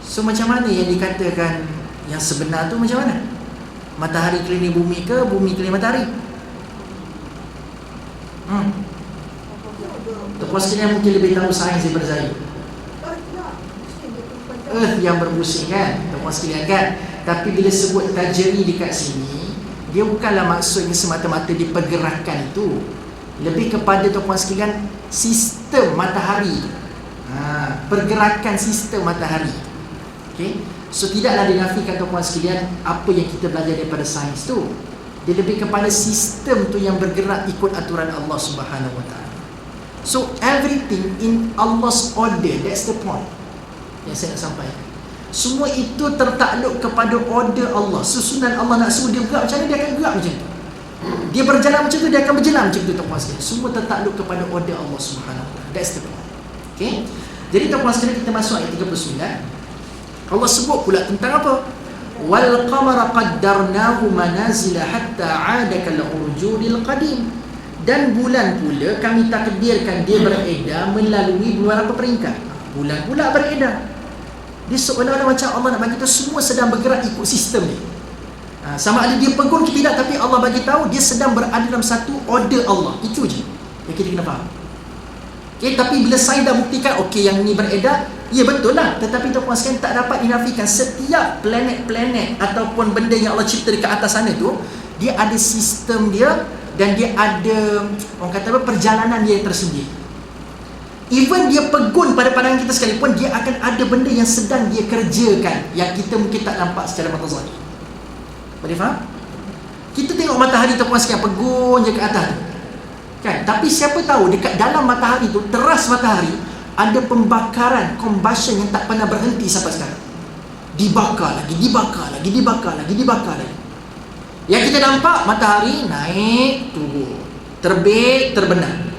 So macam mana yang dikatakan yang sebenar tu macam mana? Matahari keliling bumi ke bumi keliling matahari? Tuan-tuan sekalian mungkin lebih tahu sains daripada saya. Earth yang berpusing kan, tuan-tuan sekalian kan. Tapi bila sebut tajri dekat sini, dia bukanlah maksudnya semata-mata di pergerakan itu. Lebih kepada tuan-tuan sekalian sistem matahari. Pergerakan sistem matahari. Okay? So tidaklah dinafikan tuan-tuan sekalian apa yang kita belajar daripada sains tu. Dia lebih kepada sistem tu yang bergerak ikut aturan Allah Subhanahu wa taala. So everything in Allah's order, that's the point yang saya nak sampaikan. Semua itu tertakluk kepada order Allah. Susunan Allah nak suruh dia bergerak macam mana, dia akan bergerak macam tu. Dia berjalan macam tu, dia akan berjalan macam tu tuan-tuan sekalian. Semua tertakluk kepada order Allah Subhanahu wa taala. That's the point. Okay? Jadi tuan-tuan sekalian, kita masuk ayat 39. Allah sebut pula tentang apa? Wal qamara qaddarnahu manazila hatta 'ada kal urjunil qadim. Dan bulan pula kami takdirkan dia beredar melalui beberapa peringkat. Bulan pula beredar. Dia seolah-olah macam Allah nak bagi tahu semua sedang bergerak ikut sistem ni. Sama ada dia pegun ke tidak, tapi Allah bagi tahu dia sedang berada dalam satu order Allah. Itu je yang kita kena faham. Okay, tapi bila saya dah buktikan yang ni beredar, ya betul lah. Tetapi tuan-tuan sekalian, tak dapat dinafikan setiap planet-planet ataupun benda yang Allah cipta dekat atas sana tu, dia ada sistem dia dan dia ada orang kata apa, perjalanan dia tersendiri. Even dia pegun pada pandangan kita sekalipun, dia akan ada benda yang sedang dia kerjakan yang kita mungkin tak nampak secara mata zahir. Boleh faham? Kita tengok matahari tuan-tuan sekalian pegun je ke atas tu, kan? Tapi siapa tahu dekat dalam matahari tu, teras matahari, ada pembakaran, combustion yang tak pernah berhenti sampai sekarang. Dibakar lagi, dibakar lagi, dibakar lagi, dibakar lagi. Yang kita nampak matahari naik, turun, terbit, terbenam.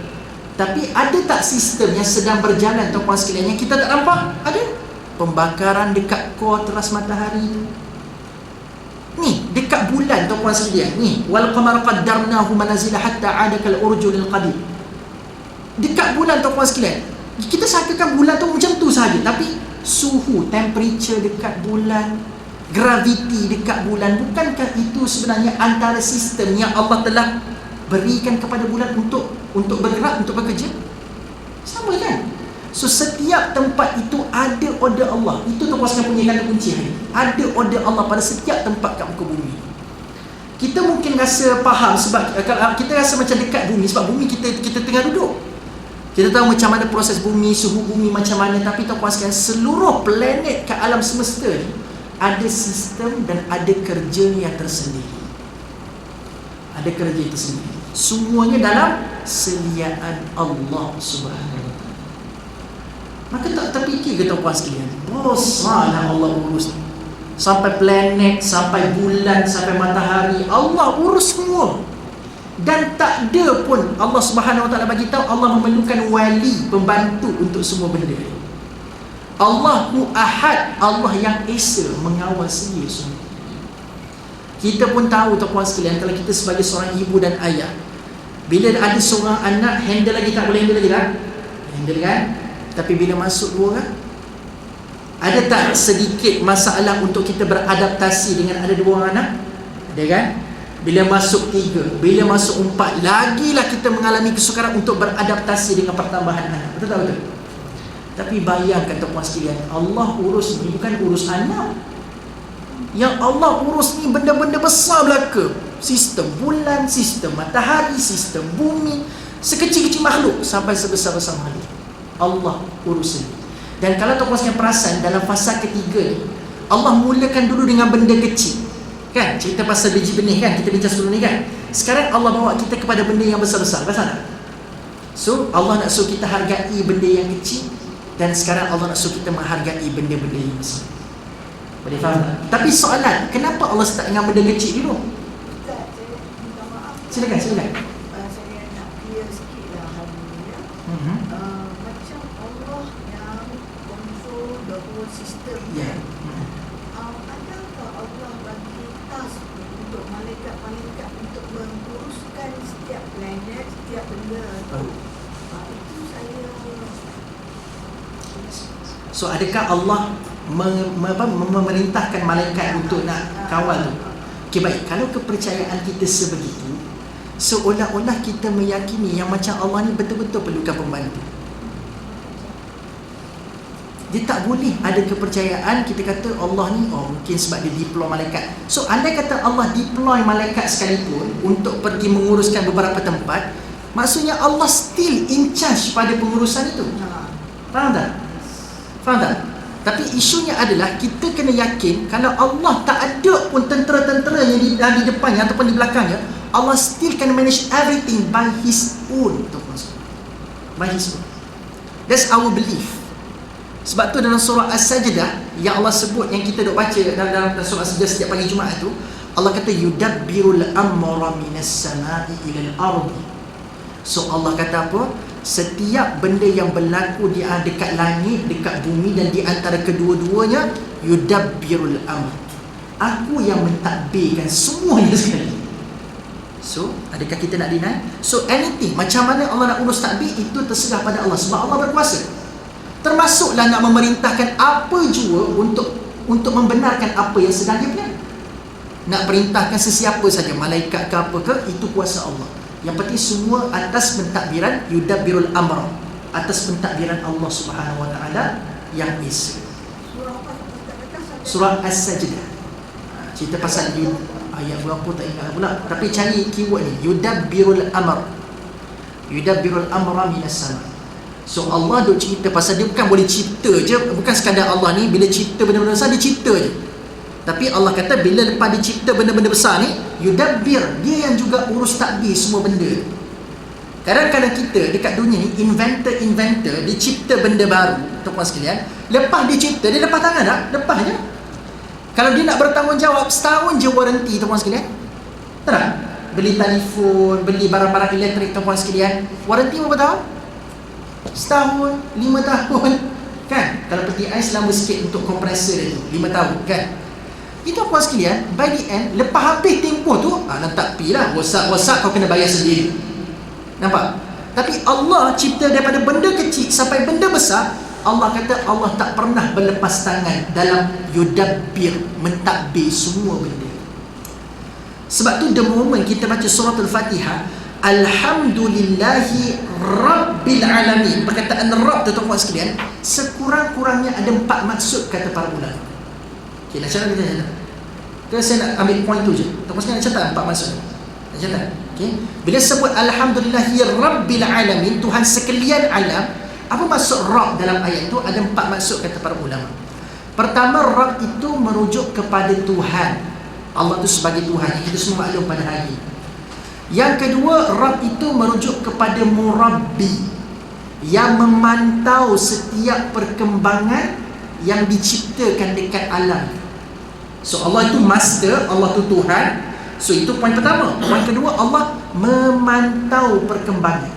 Tapi ada tak sistem yang sedang berjalan tuan-tuan sekalian yang kita tak nampak? Ada. Pembakaran dekat core teras matahari tu. Ni dekat bulan tuan-tuan sekalian. Ni wal qamara qaddarnahu manazila hatta 'ada kal urjunil qadim. Dekat bulan tuan-tuan sekalian, kita sangkakan bulan tu macam tu sahaja, tapi suhu, temperature dekat bulan, graviti dekat bulan, bukankah itu sebenarnya antara sistem yang Allah telah berikan kepada bulan untuk bergerak, untuk bekerja? Sama kan? So setiap tempat itu ada order Allah. Itu tuan-tuan sekalian punya kata kunci hari. Ada order Allah pada setiap tempat kat muka bumi. Kita mungkin rasa faham sebab kita rasa macam dekat bumi, sebab bumi kita tengah duduk. Kita tahu macam mana proses bumi, suhu bumi macam mana, tapi tuan-tuan sekalian, seluruh planet ke alam semesta ni ada sistem dan ada kerja yang tersendiri. Ada kerja tersendiri. Semuanya dalam seliaan Allah Subhanahu Wa Taala. Maka tak terfikir ke tuan-tuan sekalian, besarlah Allah urus ni. Sampai planet, sampai bulan, sampai matahari, Allah urus semua. Dan tak ada pun Allah Subhanahu Wa Taala bagi tahu Allah memerlukan wali, pembantu untuk semua benda. Allahu Ahad, Allah yang esa, mengawal sendiri semua. Kita pun tahu tuan-tuan sekalian, kalau kita sebagai seorang ibu dan ayah, bila ada seorang anak, handle lagi tak boleh handle lagi tak? Handle kan? Tapi bila masuk dua orang, ada tak sedikit masalah untuk kita beradaptasi dengan ada dua orang anak? Ada kan? Bila masuk 3, bila masuk 4, lagilah kita mengalami kesukaran untuk beradaptasi dengan pertambahan anak. Betul tak betul? Tapi bayangkan tuan-tuan sekalian, Allah urus ni bukan urus anak. Yang Allah urus ni benda-benda besar belaka. Sistem bulan, sistem matahari, sistem bumi, sekecil-kecil makhluk sampai sebesar-besar makhluk. Allah urus ni. Dan kalau tuan-tuan sekalian perasan, dalam fasa ketiga ni, Allah mulakan dulu dengan benda kecil. Kan? Cerita pasal biji benih kan? Kita bincang sebelum ni kan? Sekarang Allah bawa kita kepada benda yang besar-besar. Pasal tak? So, Allah nak suruh kita hargai benda yang kecil, dan sekarang Allah nak suruh kita menghargai benda-benda yang besar. Boleh faham tak? Tapi soalan, kenapa Allah start dengan benda kecil dulu? Ustaz, saya minta maaf. Silakan. Saya nak clear sikit lah hari ni ya. Macam Allah yang control the whole system. Ya. Adakah Allah bagi task untuk malaikat-malaikat untuk menguruskan setiap planet, setiap benda tu? Itu saya. So, adakah Allah memerintahkan malaikat untuk nak kawal tu? Okay, baik. Kalau kepercayaan kita sebegitu, seolah-olah kita meyakini yang macam Allah ni betul-betul perlukan pembantu. Dia tak boleh ada kepercayaan kita kata Allah ni mungkin sebab dia deploy malaikat. So andai kata Allah deploy malaikat sekalipun untuk pergi menguruskan beberapa tempat, maksudnya Allah still in charge pada pengurusan itu. Faham tak? Faham tak? Tapi isunya adalah kita kena yakin kalau Allah tak ada pun tentera-tentera yang di depannya ataupun di belakangnya, Allah still can manage everything by His own. By His own. That's our belief. Sebab tu dalam surah As-Sajdah yang Allah sebut, yang kita duk baca dalam surah As-Sajdah setiap pagi Jumaat tu, Allah kata yudabbirul amra minas sama'i ilal ardi. So Allah kata apa? Setiap benda yang berlaku di dekat langit, dekat bumi dan di antara kedua-duanya, yudabbirul amr. Aku yang mentadbirkan semuanya sekali. So, adakah kita nak deny? So, anything, macam mana Allah nak urus tadbir, itu terserah pada Allah. Sebab Allah berkuasa. Termasuklah nak memerintahkan apa jua untuk membenarkan apa yang sedang dia plan. Nak perintahkan sesiapa saja, malaikat ke apa ke, itu kuasa Allah. Yang penting semua atas pentadbiran yudabbirul amr, atas pentadbiran Allah Subhanahu Wa Taala yang esa. Surah As-Sajdah. Cerita pasal ayat berapa tak ingat pula, tapi cari keyword ni, yudabbirul amr. Yudabbirul amra minas sama. So Allah duk cerita pasal dia bukan boleh cipta je, bukan sekadar Allah ni bila cipta benda-benda besar dia cipta je. Tapi Allah kata bila lepas dia cipta benda-benda besar ni, yudabbir, dia yang juga urus tadbir semua benda. Kadang-kadang kita dekat dunia ni inventor dia cipta benda baru, tuan-tuan sekalian, lepas dia cipta dia lepas tangan tak? Lepas je. Kalau dia nak bertanggungjawab, setahun je waranti, tuan-tuan sekalian. Tak? Beli telefon, beli barang-barang elektrik, tuan-tuan sekalian, waranti berapa tahun? Setahun, 5 tahun kan? Kalau peti ais lama sikit untuk kompresor dia tu, 5 tahun kan? Itu puan sekalian, by the end, lepas habis tempoh tu, letak pi lah, rosak kau kena bayar sendiri. Nampak? Tapi Allah cipta daripada benda kecil sampai benda besar. Allah kata Allah tak pernah berlepas tangan dalam yudabbir, mentadbir semua benda. Sebab tu the moment kita baca surah Al-Fatihah, Alhamdulillahi Rabbil Alamin, perkataan Rabb tu tuan-tuan sekalian, sekurang-kurangnya ada 4 maksud kata para ulama. Okay, nak cara kita catat. Saya nak ambil point tu je. Tuan-tuan sekalian catat 4 maksud. Macam tak? Okay. Bila sebut Alhamdulillahi Rabbil Alamin, Tuhan sekalian alam, apa maksud Rabb dalam ayat itu? Ada 4 maksud kata para ulama. Pertama, Rabb itu merujuk kepada Tuhan. Allah itu sebagai Tuhan, yang kita semua maklum pada hari. Yang kedua, Rabb itu merujuk kepada Murabbi, yang memantau setiap perkembangan yang diciptakan dekat alam. So Allah itu master, Allah itu Tuhan. So itu poin pertama. Poin kedua, Allah memantau perkembangan.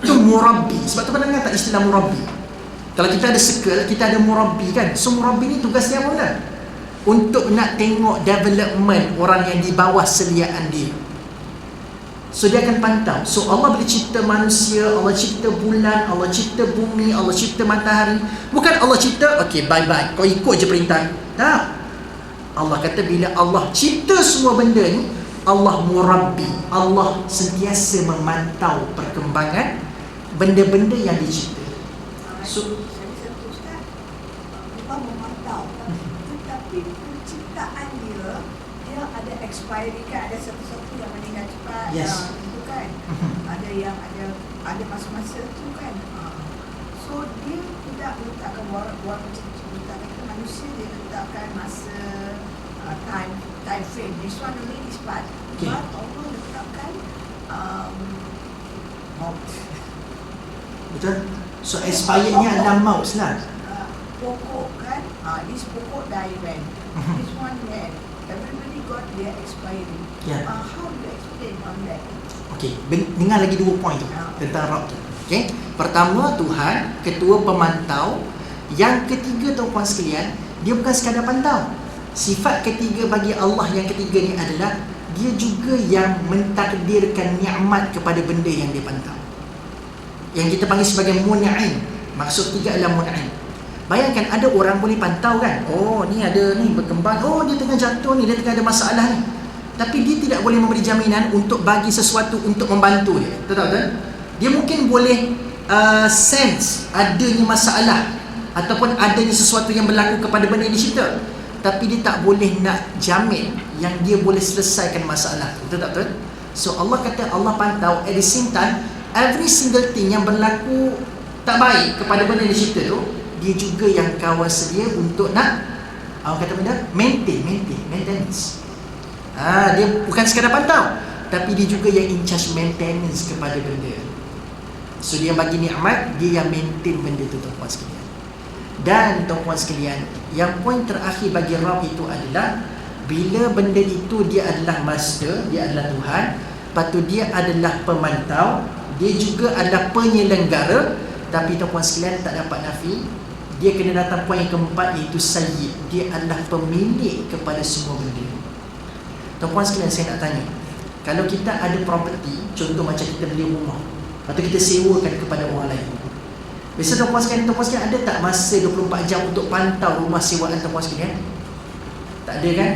Itu Murabbi. Sebab tu pernah dengar tak istilah Murabbi? Kalau kita ada circle, kita ada Murabbi kan. So Murabbi ni tugasnya apa kan? Untuk nak tengok development orang yang di bawah seliaan dia. So dia akan pantau. So Allah boleh cipta manusia, Allah cipta bulan, Allah cipta bumi, Allah cipta matahari. Bukan Allah cipta, okay bye-bye, kau ikut je perintah. Tak. Allah kata bila Allah cipta semua benda ni, Allah Murabbi, Allah sentiasa memantau perkembangan benda-benda yang dicipta. So saya satu Ustaz, bukan memantau, tetapi penciptaan dia ada expiry kan, ada satu-satu yang meninggal cepat. Yes. Itu kan. Ada yang ada masa-masa tu kan. So dia tidak letakkan warna letakkan manusia, dia letakkan masa time frame. This one only this part. Okay. But Allah letakkan maut. betul? So expirednya adalah maut lah. Pokok kan, this pokok die when, this one when. Everybody got their expiry. Yeah. How do you explain on that? Okey, dengar lagi 2 poin tu tentang Rabb tu. Okey. Pertama, Tuhan, ketua pemantau. Yang ketiga, tuan-tuan sekalian, dia bukan sekadar pantau. Sifat ketiga bagi Allah yang ketiga ni adalah dia juga yang mentakdirkan nikmat kepada benda yang dia pantau. Yang kita panggil sebagai mun'im. Maksud tiga adalah mun'im. Bayangkan ada orang boleh pantau kan. Oh ni ada ni berkembang. Oh dia tengah jatuh ni, dia tengah ada masalah ni. Tapi dia tidak boleh memberi jaminan untuk bagi sesuatu untuk membantu dia. Betul tak? Dia mungkin boleh sense adanya masalah ataupun adanya sesuatu yang berlaku kepada benda yang dicipta. Tapi dia tak boleh nak jamin yang dia boleh selesaikan masalah. Betul tak? Betul? So Allah kata Allah pantau, at the same time every single thing yang berlaku tak baik kepada benda yang dicipta tu, dia juga yang kawal sedia untuk nak kata benda maintenance. Dia bukan sekadar pantau, tapi dia juga yang in charge maintenance kepada benda. So dia bagi nikmat, dia yang maintain benda tu, tuan-tuan sekalian. Dan tuan-tuan sekalian, yang poin terakhir bagi Rabb itu adalah bila benda itu dia adalah master, dia adalah Tuhan, lepas tu dia adalah pemantau, dia juga adalah penyelenggara. Tapi tuan-puan sekalian tak dapat nafi, dia kena datang poin yang keempat, iaitu Sayyid. Dia adalah pemilik kepada semua benda. Tuan-puan sekalian, saya nak tanya, kalau kita ada property, contoh macam kita beli rumah, lepas tu kita sewakan kepada orang lain, biasa tuan-puan sekalian ada tak masa 24 jam untuk pantau rumah sewaan tuan-puan sekalian? Tak ada kan?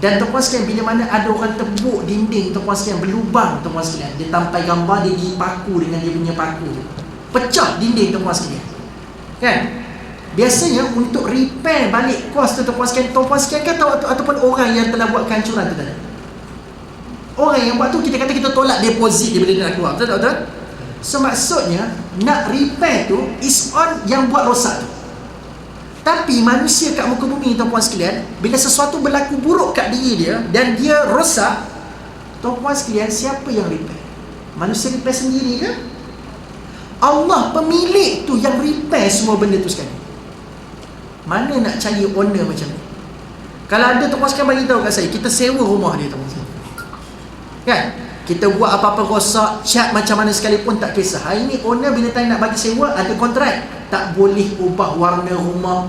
Dan tuan-puan sekalian, bila mana ada orang tebuk dinding tuan-puan sekalian, berlubang tuan-puan sekalian, dia tampai gambar, dia dipaku dengan dia punya paku tu, pecah dinding tuan-puan sekalian kan? Biasanya untuk repair balik kos tu tuan-puan sekalian kan tahu, ataupun orang yang telah buat kehancuran tu tadi, orang yang buat tu kita kata kita tolak deposit dia bila dia nak keluar. Betul tak? So maksudnya nak repair tu is on yang buat rosak tu. Tapi manusia kat muka bumi tuan-puan sekalian, bila sesuatu berlaku buruk kat diri dia dan dia rosak, tuan-puan sekalian, siapa yang repair? Manusia repair sendiri ke? Allah pemilik tu yang repair semua benda tu sekali. Mana nak cari owner macam ni? Kalau ada tuan-puan sekalian bagi tahu kat saya, kita sewa rumah dia tuan-puan sekalian. Kan? Kita buat apa-apa rosak, cat macam mana sekalipun tak kisah. Hari ni owner bila time nak bagi sewa ada kontrak, tak boleh ubah warna rumah.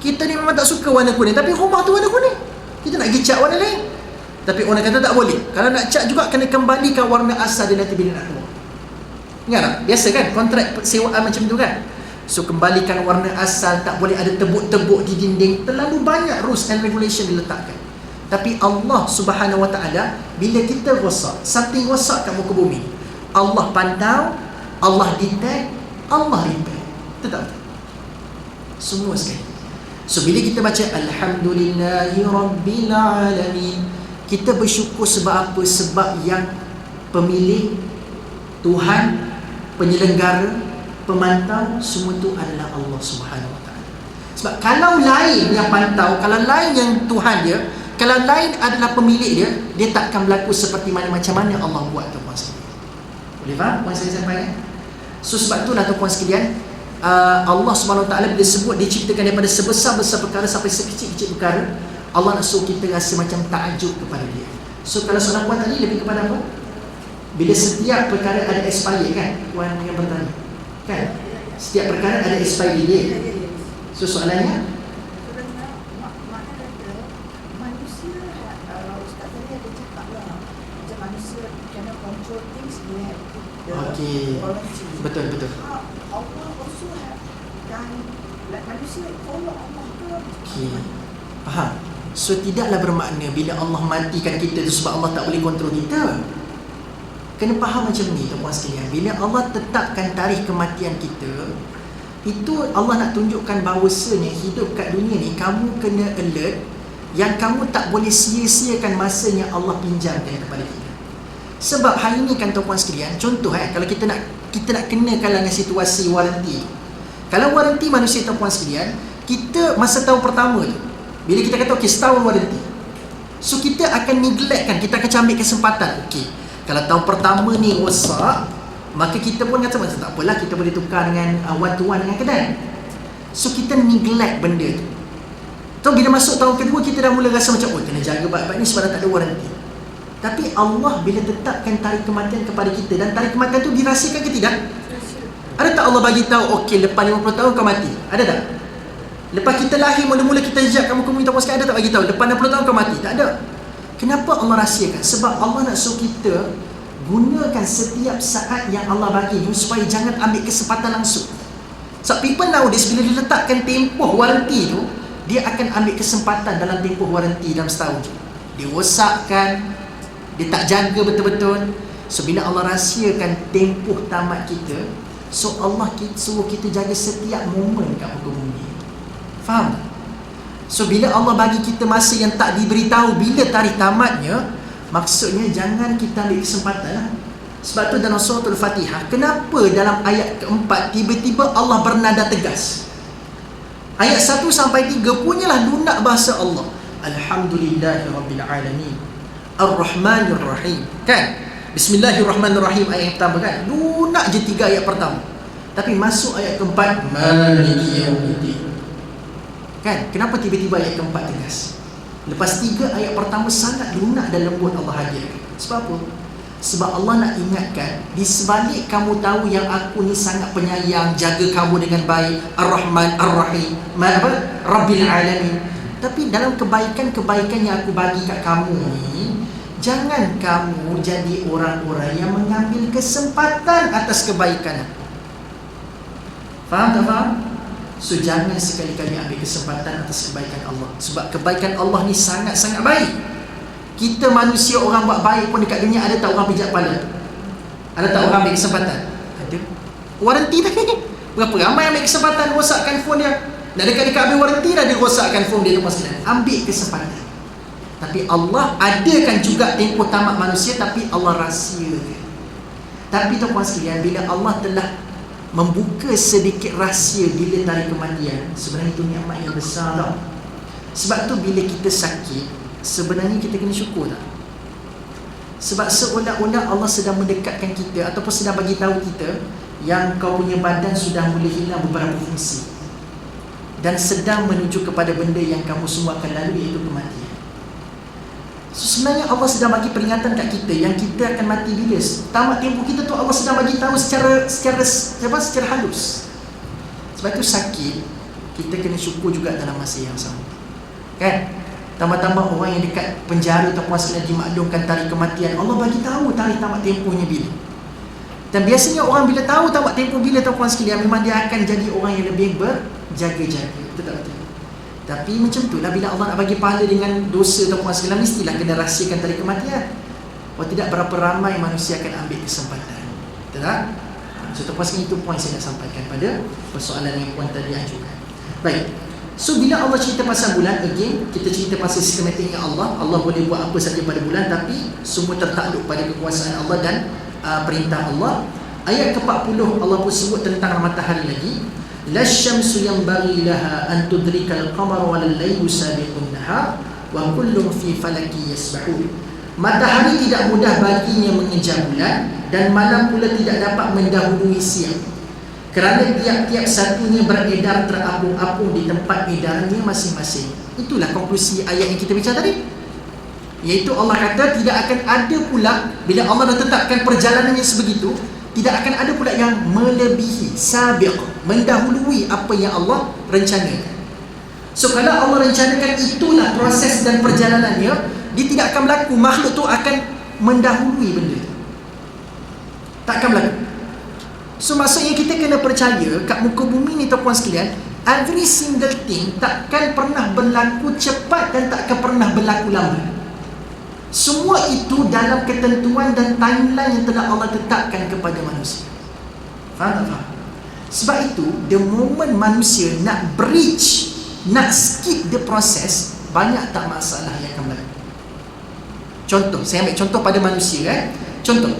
Kita ni memang tak suka warna kuning, tapi rumah tu warna kuning, kita nak pergi cat warna lain. Tapi owner kata tak boleh. Kalau nak cat juga kena kembalikan warna asal dia nanti bila nak keluar. Ingat tak? Biasa kan kontrak sewaan macam tu kan? So kembalikan warna asal, tak boleh ada tebuk-tebuk di dinding. Terlalu banyak rules and regulation diletakkan. Tapi Allah Subhanahu Wa Taala, bila kita rosak, something rosak kat muka bumi, Allah pantau, Allah detect, Allah repair. Betul tak? Semua sekali. So bila kita baca Alhamdulillahi Rabbil Alamin, Kita bersyukur sebab apa? Sebab yang pemilik, Tuhan, penyelenggara, pemantau, semua tu adalah Allah Subhanahu Wa Taala. Sebab kalau lain yang pantau, kalau lain yang Tuhan dia, kalau lain adalah pemilik dia, dia takkan berlaku seperti macam mana Allah buat, tuan-tuan sekalian. Boleh faham apa saya sampaikan? So sebab itulah tuan-tuan sekalian, Allah Subhanahu Wa Taala bila sebut, dia ceritakan daripada sebesar-besar perkara sampai sekecil-kecil perkara, Allah nak suruh kita rasa macam takjub kepada dia. So kalau soalan puan tadi lebih kepada apa? Bila setiap perkara ada expiry kan? Puan yang bertanya kan? Setiap perkara ada expiry dia. So soalannya, Kerana makna kata manusia, Ustaz tadi ada cakap lah, macam manusia cannot control things, they have the okey, warranty. betul. Allah also have done, like manusia follow Allah ke? Okey, faham? So tidaklah bermakna bila Allah matikan kita tu sebab Allah tak boleh kontrol kita. Kena faham macam ni tuan-tuan sekalian. Bila Allah tetapkan tarikh kematian kita, itu Allah nak tunjukkan bahawasanya hidup kat dunia ni kamu kena alert, yang kamu tak boleh sia-siakan masa yang Allah pinjamkan kepada kita. Sebab hari ni kan tuan-tuan sekalian, contoh kalau kita nak kenakan dengan situasi waranti. Kalau waranti manusia tuan-tuan sekalian, kita masa tahun pertama tu, bila kita kata okey setahun waranti, so kita akan neglectkan, kita akan ambil kesempatan. Okey, kalau tahun pertama ni rosak, maka kita pun kata tak apalah, kita boleh tukar dengan one to one dengan kedai. So kita neglect benda tu. So bila masuk tahun kedua, kita dah mula rasa macam kena jaga baik-baik ni sebab tak ada waranti. Tapi Allah bila tetapkan tarikh kematian kepada kita, dan tarikh kematian tu dirahsiakan ke tidak? Ada tak Allah bagi tahu okey lepas 50 tahun kau mati? Ada tak? Lepas kita lahir mula-mula kita ijab kamu minta puaskan, ada tak bagi tahu lepas 60 tahun kau mati? Tak ada. Kenapa Allah rahsiakan? Sebab Allah nak suruh kita gunakan setiap saat yang Allah bagi ni supaya jangan ambil kesempatan langsung. So people nowadays bila diletakkan tempoh waranti tu, dia akan ambil kesempatan dalam tempoh waranti dalam setahun je. Dia rosakkan, dia tak jaga betul-betul. So bila Allah rahsiakan tempoh tamat kita, so Allah suruh kita jaga setiap momen kat muka bumi. Faham? So bila Allah bagi kita masa yang tak diberitahu bila tarikh tamatnya, maksudnya jangan kita ambil kesempatan lah. Sebab tu dalam surah Al-Fatihah, kenapa dalam ayat keempat tiba-tiba Allah bernada tegas? Ayat 1 sampai 3 punyalah lunak bahasa Allah. Alhamdulillahirrabbilalamin, Ar-Rahmanir Rahim. Kan? Bismillahirrahmanirrahim ayat yang pertama kan? Lunak je 3 ayat pertama. Tapi masuk ayat keempat, Maliki Yaumiddin. Kan? Kenapa tiba-tiba ayat keempat tegas? Lepas 3 ayat pertama sangat lunak dan lembut Allah hadirkan. Sebab apa? Sebab Allah nak ingatkan, di sebalik kamu tahu yang aku ni sangat penyayang, jaga kamu dengan baik, Ar-Rahman Ar-Rahim, Rabbil Alamin, tapi dalam kebaikan-kebaikan yang aku bagi kat kamu ni, jangan kamu jadi orang-orang yang mengambil kesempatan atas kebaikan aku. Faham tak faham? So jangan sekali-kali ambil kesempatan atas kebaikan Allah. Sebab kebaikan Allah ni sangat-sangat baik. Kita manusia orang buat baik pun dekat dunia, ada tak orang pijak kepala? Ada tak orang ambil kesempatan? Ada. Waranti tadi, berapa ramai ambil kesempatan rosakkan phone dia. Dah dekat-dekat ambil waranti dah dia rosakkan phone dia tu sekalian. Ambil kesempatan. Tapi Allah adakan juga tempoh tamat manusia, tapi Allah rahsiakan. Tapi tuan-tuan sekalian, bila Allah telah membuka sedikit rahsia bila tarikh kematian, sebenarnya itu nikmat yang besar tau. Sebab tu bila kita sakit, sebenarnya kita kena syukur tak? Sebab seolah-olah Allah sedang mendekatkan kita ataupun sedang bagi tahu kita yang kau punya badan sudah mula hilang beberapa fungsi dan sedang menuju kepada benda yang kamu semua akan lalui, iaitu kematian. So, sebenarnya Allah sedang bagi peringatan kat kita yang kita akan mati bila tamat tempoh kita tu. Allah sedang bagi tahu secara halus. Sebab itu sakit kita kena syukur juga dalam masa yang sama. Kan? Tambah-tambah orang yang dekat penjara ataupun sekalian dimaklumkan tarikh kematian, Allah bagi tahu tarikh tamat tempohnya bila. Dan biasanya orang bila tahu tamat tempoh bila tuan-tuan sekalian, memang dia akan jadi orang yang lebih berjaga-jaga. Betul tak betul? Tapi macam tu lah, bila Allah nak bagi pahala dengan dosa tuan-tuan sekalian, mestilah kena rahsiakan tarikh kematian. Kalau tidak, berapa ramai manusia akan ambil kesempatan. Betul tak? So tuan-tuan sekalian, itu poin saya nak sampaikan pada persoalan yang puan tadi ajukan. Baik, So bila Allah cerita pasal bulan, again kita cerita pasal sistematiknya Allah. Allah boleh buat apa saja pada bulan, tapi semua tertakluk pada kekuasaan Allah dan perintah Allah. Ayat ke-40 Allah pun sebut tentang matahari lagi. Lasyamsu yanbaghi laha an tudrikal qamara wal laylu sabiqun nahar wa kullun fi falaki yasbahun. Matahari tidak mudah baginya mengejar bulan, dan malam pula tidak dapat mendahului siang, kerana tiap-tiap satunya beredar terapung-apung di tempat edarnya masing-masing. Itulah konklusi ayat yang kita bincang tadi. Iaitu Allah kata tidak akan ada pula, bila Allah dah tetapkan perjalanan yang sebegitu, tidak akan ada pula yang melebihi, sabiq, mendahului apa yang Allah rencanakan. So kalau Allah rencanakan itulah proses dan perjalanannya, dia tidak akan berlaku makhluk tu akan mendahului benda tu. Tak akan berlaku. So maksudnya kita kena percaya kat muka bumi ni tuan-puan sekalian, every single thing takkan pernah berlaku cepat dan takkan pernah berlaku lambat. Semua itu dalam ketentuan dan timeline yang telah Allah tetapkan kepada manusia. Faham tak faham? Sebab itu, the moment manusia nak bridge, nak skip the process, banyak tak masalah yang akan berlaku. Contoh, saya ambil contoh pada manusia kan. Contoh,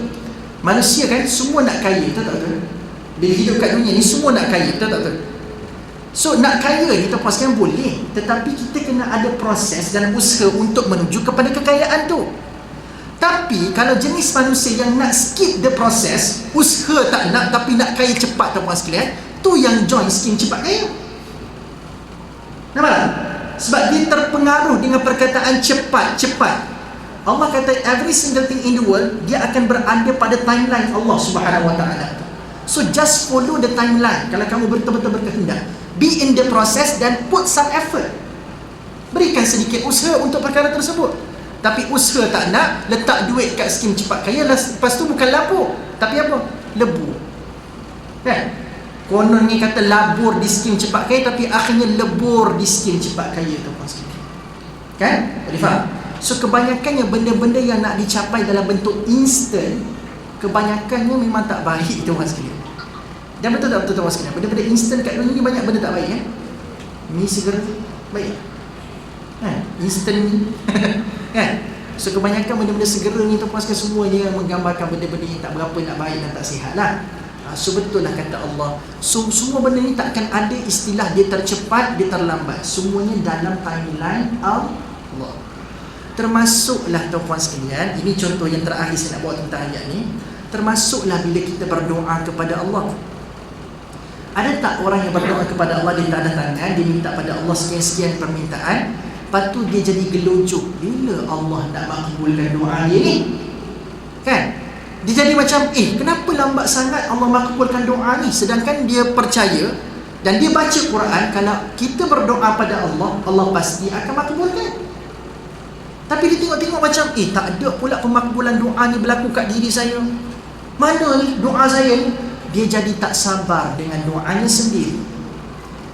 manusia kan semua nak kaya, betul tak betul? Bila hidup kat dunia ni semua nak kaya, betul tak betul? So nak kaya ni tuan-puan sekalian boleh, tetapi kita kena ada proses dan usaha untuk menuju kepada kekayaan tu. Tapi kalau jenis manusia yang nak skip the process, usaha tak nak tapi nak kaya cepat tuan-puan sekalian, tu yang join skim cepat kaya. Nampak tak? Sebab dia terpengaruh dengan perkataan cepat. Allah kata every single thing in the world, dia akan berada pada timeline Allah Subhanahu Wa Taala. So just follow the timeline. Kalau kamu betul-betul berkehendak, be in the process dan put some effort. Berikan sedikit usaha untuk perkara tersebut. Tapi usaha tak nak, letak duit kat skim cepat kaya, lepas tu bukan labur, tapi apa? Lebur. Kan? Konon ni kata labur di skim cepat kaya, tapi akhirnya lebur di skim cepat kaya tu. Kan? Boleh faham? So kebanyakannya benda-benda yang nak dicapai dalam bentuk instant, kebanyakannya memang tak baik tuan sekalian. Dan betul tak betul tuan sekalian, benda-benda instant kat dunia ni banyak benda tak baik kan? Mi segera baik kan? Instant ni kan? So kebanyakan benda-benda segera ni tuan sekalian semuanya menggambarkan benda-benda yang tak berapa nak baik dan tak sihat lah. So betul lah kata Allah. So semua benda ni takkan ada istilah dia tercepat, dia terlambat. Semuanya dalam timeline Allah. Termasuklah tuan-puan sekalian, ini contoh yang terakhir saya nak buat tentang ayat ni. Termasuklah bila kita berdoa kepada Allah. Ada tak orang yang berdoa kepada Allah, dia tak ada tangan, dia minta pada Allah sekian-sekian permintaan, lepas tu dia jadi gelojoh bila Allah nak makbulkan doa dia ni? Kan? Dia jadi macam, kenapa lambat sangat Allah makbulkan doa ni? Sedangkan dia percaya dan dia baca Quran, kalau kita berdoa pada Allah, Allah pasti akan makbulkan. Tapi dia tengok-tengok macam, tak ada pula pemakbulan doa ni berlaku kat diri saya. Mana ni doa saya ni? Dia jadi tak sabar dengan doanya sendiri.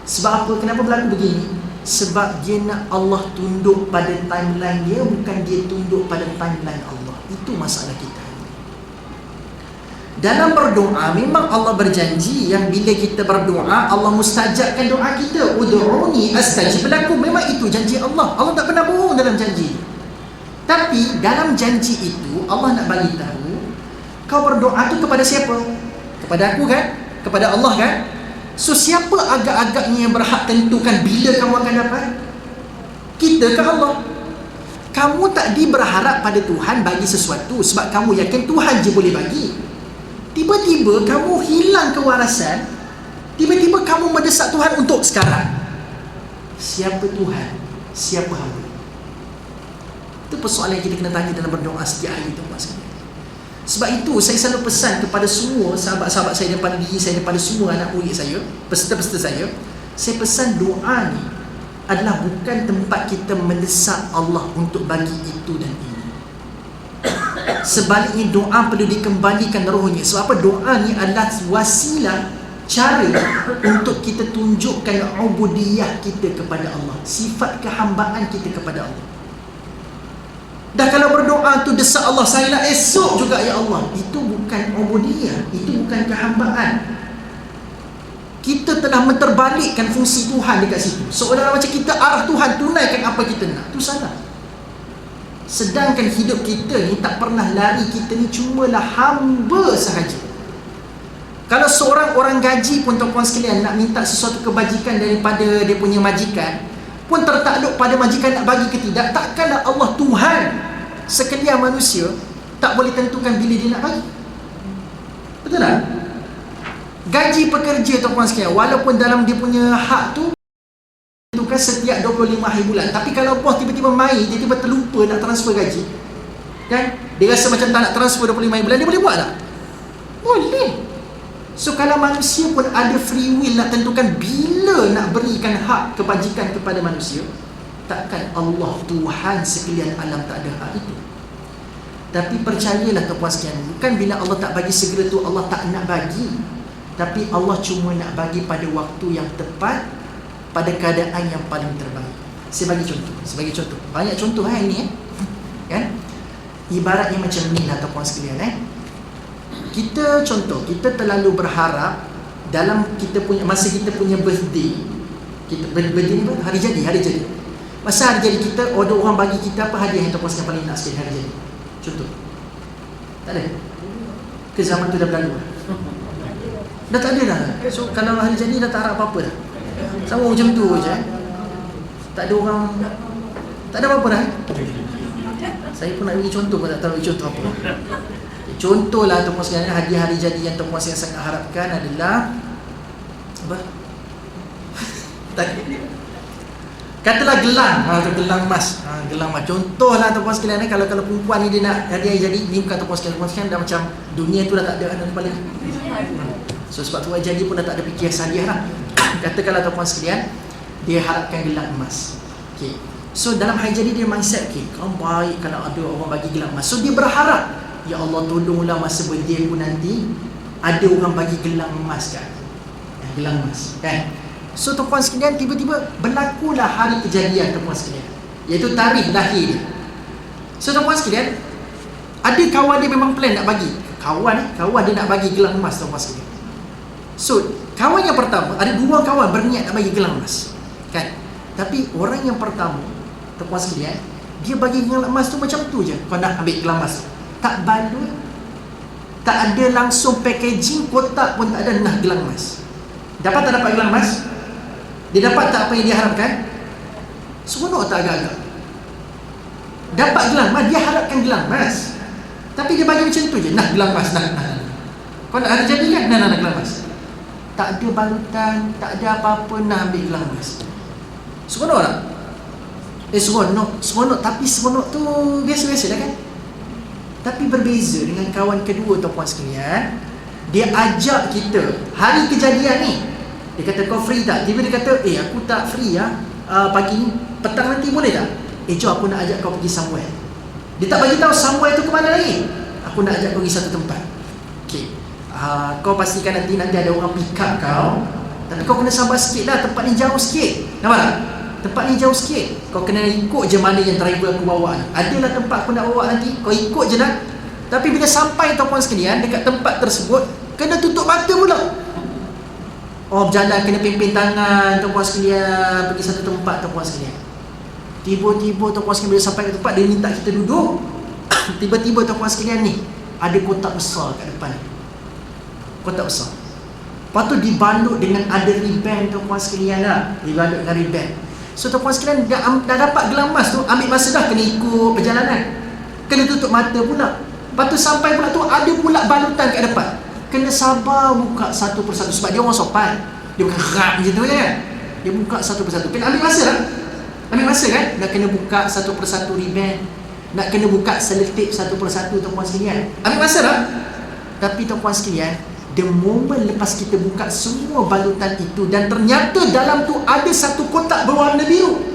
Sebab apa? Kenapa berlaku begini? Sebab dia nak Allah tunduk pada timeline dia, bukan dia tunduk pada timeline Allah. Itu masalah kita. Dalam berdoa, memang Allah berjanji yang bila kita berdoa, Allah mustajabkan doa kita. Ud'uni astajib lakum. Memang itu janji Allah. Allah tak pernah bohong dalam janji. Tapi dalam janji itu Allah nak bagi tahu, kau berdoa tu kepada siapa? Kepada aku kan? Kepada Allah kan? So siapa agak-agaknya yang berhak tentukan bila kamu akan dapat? Kita ke Allah? Kamu tak berharap pada Tuhan bagi sesuatu sebab kamu yakin Tuhan je boleh bagi. Tiba-tiba kamu hilang kewarasan, tiba-tiba kamu mendesak Tuhan untuk sekarang. Siapa Tuhan? Siapa hamba? Itu persoalan yang kita kena tanya dalam berdoa setiap hari tu, Pak sekalian. Sebab itu saya selalu pesan kepada semua sahabat-sahabat saya, daripada diri saya, daripada semua anak murid saya, peserta-peserta saya pesan doa ni adalah bukan tempat kita mendesak Allah untuk bagi itu dan ini. Sebaliknya doa perlu dikembalikan rohnya. Sebab apa? Doa ni adalah wasilah, cara untuk kita tunjukkan ubudiyah kita kepada Allah, sifat kehambaan kita kepada Allah. Dah kalau berdoa tu desak Allah, saya nak esok juga ya Allah, itu bukan ubudiyah, itu bukan kehambaan. kita telah menterbalikkan fungsi Tuhan dekat situ. Seolah-olah macam kita arah Tuhan, tunaikan apa kita nak. Itu salah. Sedangkan hidup kita ni tak pernah lari, kita ni cumalah hamba sahaja. Kalau seorang orang gaji pun tuan-tuan sekalian nak minta sesuatu kebajikan daripada dia punya majikan, pun tertakluk pada majikan nak bagi ke tidak, takkanlah Allah Tuhan sekalian manusia tak boleh tentukan bila dia nak bagi. Betul tak? Gaji pekerja tuan-tuan sekalian, walaupun dalam dia punya hak tu tentukan setiap 25 hari bulan, tapi kalau bos tiba-tiba main, dia tiba terlupa nak transfer gaji, kan? Dia rasa macam tak nak transfer 25 hari bulan, dia boleh buat tak? Boleh. So kalau manusia pun ada free will nak tentukan bila nak berikan hak kebajikan kepada manusia, takkan Allah Tuhan sekalian alam tak ada hak itu. Tapi percayalah tuan-tuan sekalian, bukan bila Allah tak bagi segera tu Allah tak nak bagi, tapi Allah cuma nak bagi pada waktu yang tepat, pada keadaan yang paling terbaik. Saya bagi contoh. Banyak contoh ini kan? Ibaratnya macam ni lah tuan-tuan sekalian Kita terlalu berharap dalam kita punya masa kita punya birthday. Birthday apa? Hari jadi. Masa hari jadi kita, ada orang bagi kita apa hadiah yang tuan-tuan sekalian paling nak sekali hari jadi. Contoh. Tak ada. Ke zaman tu dah berlalu. Dah tak ada dah. So kalau hari jadi dah tak harap apa-apa dah. Sama macam tu je Tak ada orang, tak ada apa-apa dah. Saya pun nak bagi contoh pun tak tahu bagi contoh apa. Contohlah tuan-tuan sekalian, hadiah hari jadi yang tuan-tuan sekalian sangat harapkan adalah apa? Katalah gelang, gelang emas. Gelang emas. Contohlah tuan-tuan sekalian kalau perempuan ni dia nak hadiah jadi, ni bukan tuan-tuan sekalian dah macam dunia tu dah tak ada dalam kepala. So sebab tu jadi pun dah tak ada fikir hadiah lah. Katakanlah tuan-tuan sekalian, dia harapkan gelang emas. Okay. So dalam hari jadi dia mindset, kau baik kalau ada orang bagi gelang emas. So dia berharap, ya Allah tolonglah masa birthday aku nanti ada orang bagi gelang emas kan. Gelang emas kan. So tuan-tuan sekalian, tiba-tiba berlakulah hari kejadian tuan-tuan sekalian, iaitu tarikh lahir dia. So tuan-tuan sekalian, ada kawan dia memang plan nak bagi. Kawan dia nak bagi gelang emas tuan-tuan sekalian. So kawan yang pertama, ada dua kawan berniat nak bagi gelang emas kan. Tapi orang yang pertama tuan-tuan sekalian, dia bagi gelang emas tu macam tu je. Kau nak ambil gelang emas, tak balut, tak ada langsung packaging, kotak pun tak ada, nak gelang emas. Dapat tak dapat gelang emas? Dia dapat tak apa yang dia harapkan? Seronok tak agak-agak? Dapat gelang emas, dia harapkan gelang emas, tapi dia bagi macam tu je, nak gelang emas, nak. Kau nak hari jadi kan? Nak gelang emas. Tak ada balutan, tak ada apa-apa, nak ambil gelang emas. Seronok tak? Seronok, tapi seronok tu biasa-biasa dah kan. Tapi berbeza dengan kawan kedua tuan-puan sekalian, dia ajak kita hari kejadian ni, dia kata kau free tak? Tiba dia kata aku tak free pagi ni, petang nanti boleh tak? Jom aku nak ajak kau pergi somewhere. Dia tak bagi tahu somewhere tu ke mana lagi. Aku nak ajak kau pergi satu tempat. Okay, kau pastikan nanti ada orang pick up kau, tapi kau kena sabar sikit lah, tempat ni jauh sikit. Nampak tak? Tempat ni jauh sikit. Kau kena ikut je mana yang driver aku bawa ni. Adalah tempat aku nak bawa nanti, kau ikut je lah. Tapi bila sampai tuan-puan sekalian dekat tempat tersebut, kena tutup mata pula. Berjalan kena pimpin tangan tuan-puan sekalian, pergi satu tempat tuan-puan sekalian. Tiba-tiba tuan-puan sekalian bila sampai ke tempat, dia minta kita duduk. Tiba-tiba tuan-puan sekalian ni, ada kotak besar kat depan. Kotak besar. Lepas tu dibalut dengan ada ribbon tuan-puan sekalian lah. Dibalut dengan ribbon. So tuan-puan sekalian dah dapat gelang emas tu, ambil masa dah kena ikut perjalanan. Kena tutup mata pula. Lepas tu sampai pula tu ada pula balutan kat depan. Kena sabar buka satu persatu. Sebab dia orang sopan, dia bukan gerak macam tu kan. Dia buka satu persatu. Kena ambil masa lah. Ambil masa kan. Nak kena buka satu persatu ribbon, nak kena buka selotip satu persatu tuan-puan sekalian. Ambil masa lah. Tapi tuan-puan sekalian, the moment lepas kita buka semua balutan itu, dan ternyata dalam tu ada satu kotak berwarna biru,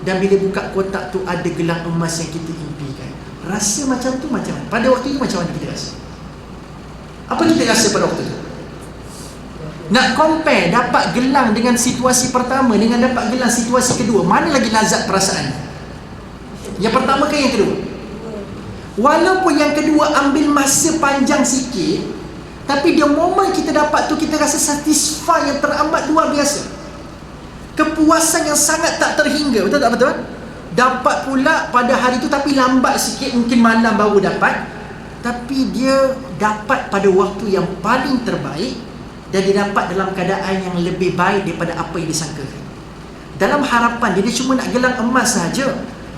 dan bila buka kotak tu ada gelang emas yang kita impikan, rasa macam tu macam mana? Pada waktu itu macam mana kita rasa? Apa kita rasa pada waktu itu? Nak compare dapat gelang dengan situasi pertama dengan dapat gelang situasi kedua, mana lagi lazat perasaan? Yang pertama ke yang kedua? Walaupun yang kedua ambil masa panjang sikit, Tapi the moment kita dapat tu, kita rasa satisfy yang teramat luar biasa, kepuasan yang sangat tak terhingga. Betul tak betul? Dapat pula pada hari tu, tapi lambat sikit, mungkin malam baru dapat. Tapi dia dapat pada waktu yang paling terbaik, dan dia dapat dalam keadaan yang lebih baik daripada apa yang disangkakan. Dalam harapan dia cuma nak gelang emas saja.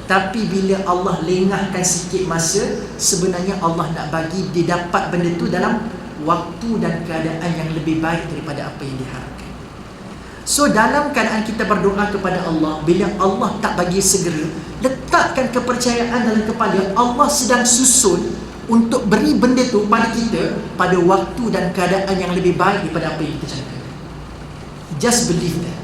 Tapi bila Allah lengahkan sikit masa, sebenarnya Allah nak bagi dia dapat benda tu dalam waktu dan keadaan yang lebih baik daripada apa yang diharapkan. So dalam keadaan kita berdoa kepada Allah, bila Allah tak bagi segera, letakkan kepercayaan dalam kepala Allah sedang susun untuk beri benda tu pada kita pada waktu dan keadaan yang lebih baik daripada apa yang kita cakap. Just believe that.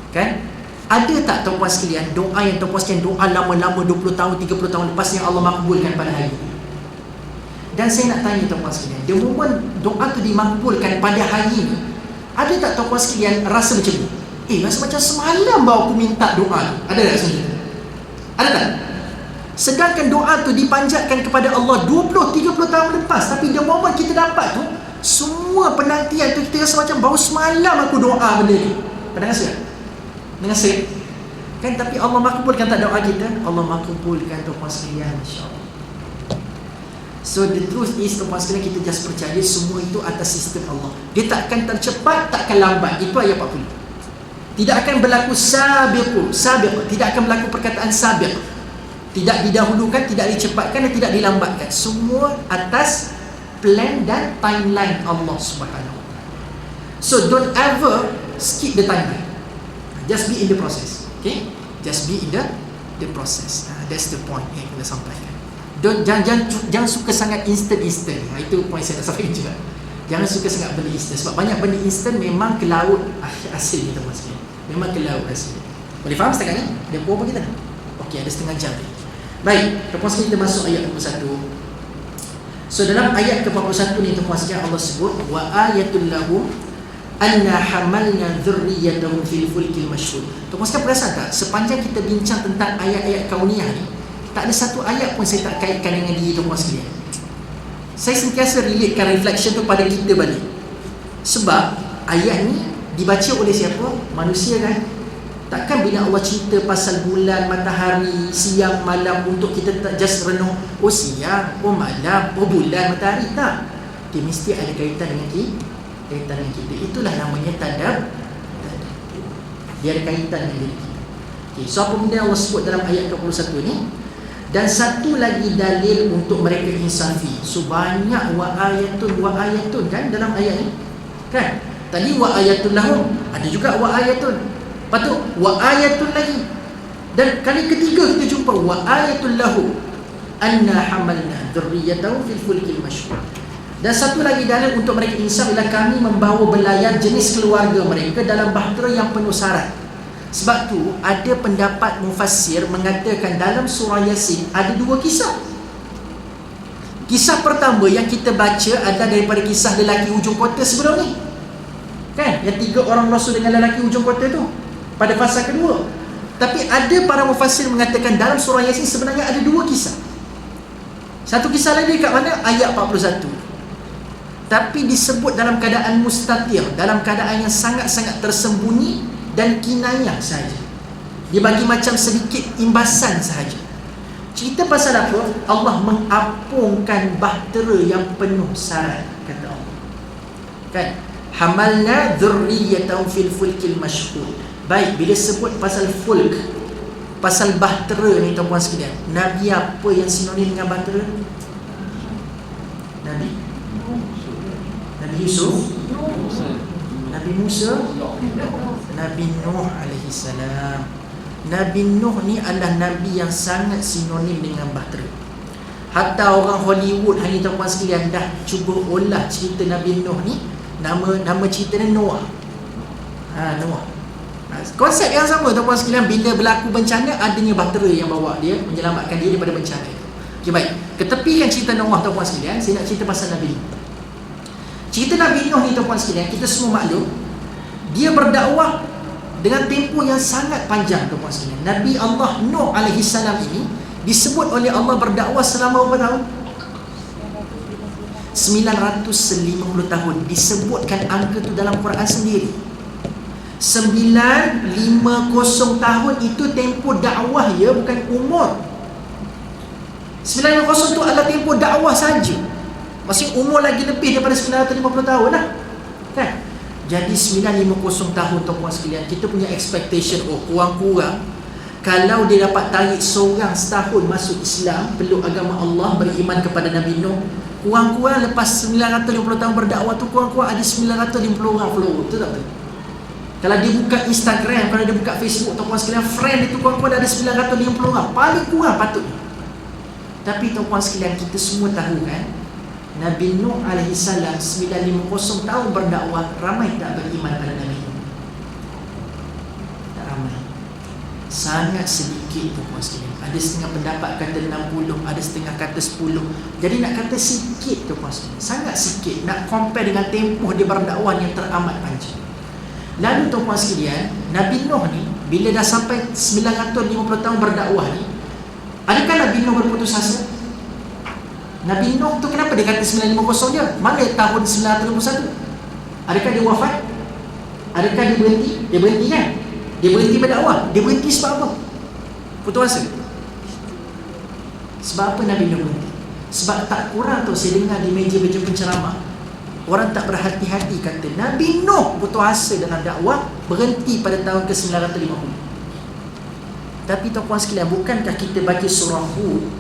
Kan? Ada tak tuan-puan sekalian doa yang tuan-puan sekalian doa lama-lama 20 tahun, 30 tahun lepas yang Allah makbulkan pada hari ini? Dan saya nak tanya tuan-puan sekalian, the moment doa tu dimakbulkan pada hari ini, ada tak tuan-puan sekalian rasa macam ni? Rasa macam semalam baru aku minta doa tu. Ada tak rasa macam tu? Ada tak? Sedangkan doa tu dipanjatkan kepada Allah 20-30 tahun lepas, tapi the moment kita dapat tu, semua penantian tu kita rasa macam baru semalam aku doa benda ni. Pernah rasa tak? Dengan saya kan, tapi Allah makbulkan tak doa kita? Allah makbulkan tuan-puan sekalian, insya-Allah. So the truth is tuan-puan sekalian, kita just percaya semua itu atas sistem Allah. Dia takkan tercepat, takkan lambat. Itu ayat 40. Tidak akan berlaku sabiq, tidak akan berlaku perkataan sabiq. Tidak didahulukan, tidak dicepatkan dan tidak dilambatkan. Semua atas plan dan timeline Allah Subhanahu wa taala. So don't ever skip the timeline. Just be in the process. Okay? Just be in the process. That's the point yang kita sampaikan. Jangan suka sangat instant. Itu point saya nak sampaikan juga. Jangan suka sangat benda instant. Sebab banyak benda instant memang ke laut hasil kita masuk. Memang ke laut hasil. Boleh faham setakat ni? Dia berapa kita? Okey, ada setengah jam ni. Baik, tuan-puan sekalian, kita masuk ayat 41. So dalam ayat ke-41 ni tuan-puan sekalian, Allah sebut wa ayatul lahum anna hamalna dzurriyyatahum fil fulkil mashhud. Tuan-puan sekalian perasan tak, sepanjang kita bincang tentang ayat-ayat kauniyah ni, tak ada satu ayat pun saya tak kaitkan dengan diri tuan-puan sekalian. Saya sentiasa relatekan reflection tu pada kita balik. Sebab ayat ni dibaca oleh siapa? Manusia kan? Takkan bila Allah cerita pasal bulan, matahari, siang, malam untuk kita tak just renung, oh siang, oh malam, oh bulan, matahari, tak. Dia mesti ada kaitan dengan kita. Itulah namanya tadab. Dia ada kaitan dengan diri kita. Okay, so apa benda Allah sebut dalam ayat 21 ni? Dan satu lagi dalil untuk mereka insafi. So banyak wa ayatun kan dalam ayat ni. Kan? Tadi wa ayatul lahum, ada juga wa ayatun. Lepas tu wa ayatun lagi. Dan kali ketiga kita jumpa wa ayatul lahum anna hamalna dzurriyyatahum fil fulkil mashhud. Dan satu lagi dalil untuk mereka insaf ialah kami membawa belayar jenis keluarga mereka dalam bahtera yang penuh syarat. Sebab tu ada pendapat mufassir mengatakan dalam surah Yasin ada dua kisah. Kisah pertama yang kita baca adalah daripada kisah lelaki hujung kota sebelum ni. Kan? Yang 3 orang rasul dengan lelaki hujung kota tu pada fasa kedua. Tapi ada para mufassir mengatakan dalam surah Yasin sebenarnya ada dua kisah. Satu kisah lagi kat mana? Ayat 41. Tapi disebut dalam keadaan mustatir, dalam keadaan yang sangat-sangat tersembunyi dan kinayah sahaja. Dia bagi macam sedikit imbasan sahaja. Cerita pasal apa? Allah mengapungkan bahtera yang penuh syarat, kata Allah. Kan? Hamalna dzurriyyatahum fil fulkil mashhud. Baik, bila sebut pasal fulk, pasal bahtera ni tuan-puan sekalian, Nabi apa yang sinonim dengan bahtera? Nabi Yusuf, Nabi Musa, Nabi Nuh alaihi salam. Nabi Nuh ni adalah Nabi yang sangat sinonim dengan bahtera. Hatta orang Hollywood hari tuan-puan sekalian dah cuba olah cerita Nabi Nuh ni. Nama cerita ni Noah. Noah. Konsep yang sama tuan-puan sekalian, bila berlaku bencana adanya bahtera yang bawa dia menyelamatkan dia daripada bencana itu. Okey, baik. Ketepikan cerita Noah tuan-puan sekalian, saya nak cerita pasal Nabi Nuh. Cerita Nabi Nuh ni tuan-puan sekalian, kita semua maklum, dia berdakwah dengan tempoh yang sangat panjang tuan-puan sekalian. Nabi Allah Nuh alaihi salam ini disebut oleh Allah berdakwah selama berapa tahun? 950 tahun. Disebutkan angka tu dalam Quran sendiri. 950 tahun itu tempoh dakwah ya, bukan umur. 950 tu adalah tempoh dakwah saja. Maksudnya umur lagi lebih daripada 950 tahun lah. Kan? Jadi 950 tahun tuan-tuan sekalian, kita punya expectation, kurang-kurang kalau dia dapat tarik seorang setahun masuk Islam, peluk agama Allah, beriman kepada Nabi Nuh, kurang-kurang lepas 950 tahun berdakwah tu, kurang-kurang ada 950 orang follower. Betul tak? Kalau dia buka Instagram, kalau dia buka Facebook, tuan-tuan sekalian, friend itu kurang-kurang ada 950 orang. Paling kurang patutnya. Tapi tuan-tuan sekalian, kita semua tahu kan, Nabi Nuh AS 950 tahun berdakwah, ramai tak beriman pada Nabi Nuh? Tak ramai. Sangat sedikit tuan-tuan sekalian. Ada setengah pendapat kata 60, ada setengah kata 10. Jadi nak kata sikit tuan-tuan sekalian, sangat sikit. Nak compare dengan tempoh dia berdakwah yang teramat panjang. Lalu tuan-tuan sekalian, Nabi Nuh ni bila dah sampai 950 tahun berdakwah ni, adakah Nabi Nuh berputus asa? Nabi Nuh tu kenapa dia kata 950 je? Mana tahun 951? Adakah dia wafat? Adakah dia berhenti? Dia berhenti kan? Dia berhenti berdakwah. Dia berhenti sebab apa? Putus asa. Sebab apa Nabi Nuh berhenti? Sebab tak kurang tu saya dengar di meja penceramah, orang tak berhati-hati kata Nabi Nuh putus asa dalam dakwah, berhenti pada tahun ke-950. Tapi tuan-tuan sekalian, bukankah kita baca surah Hud,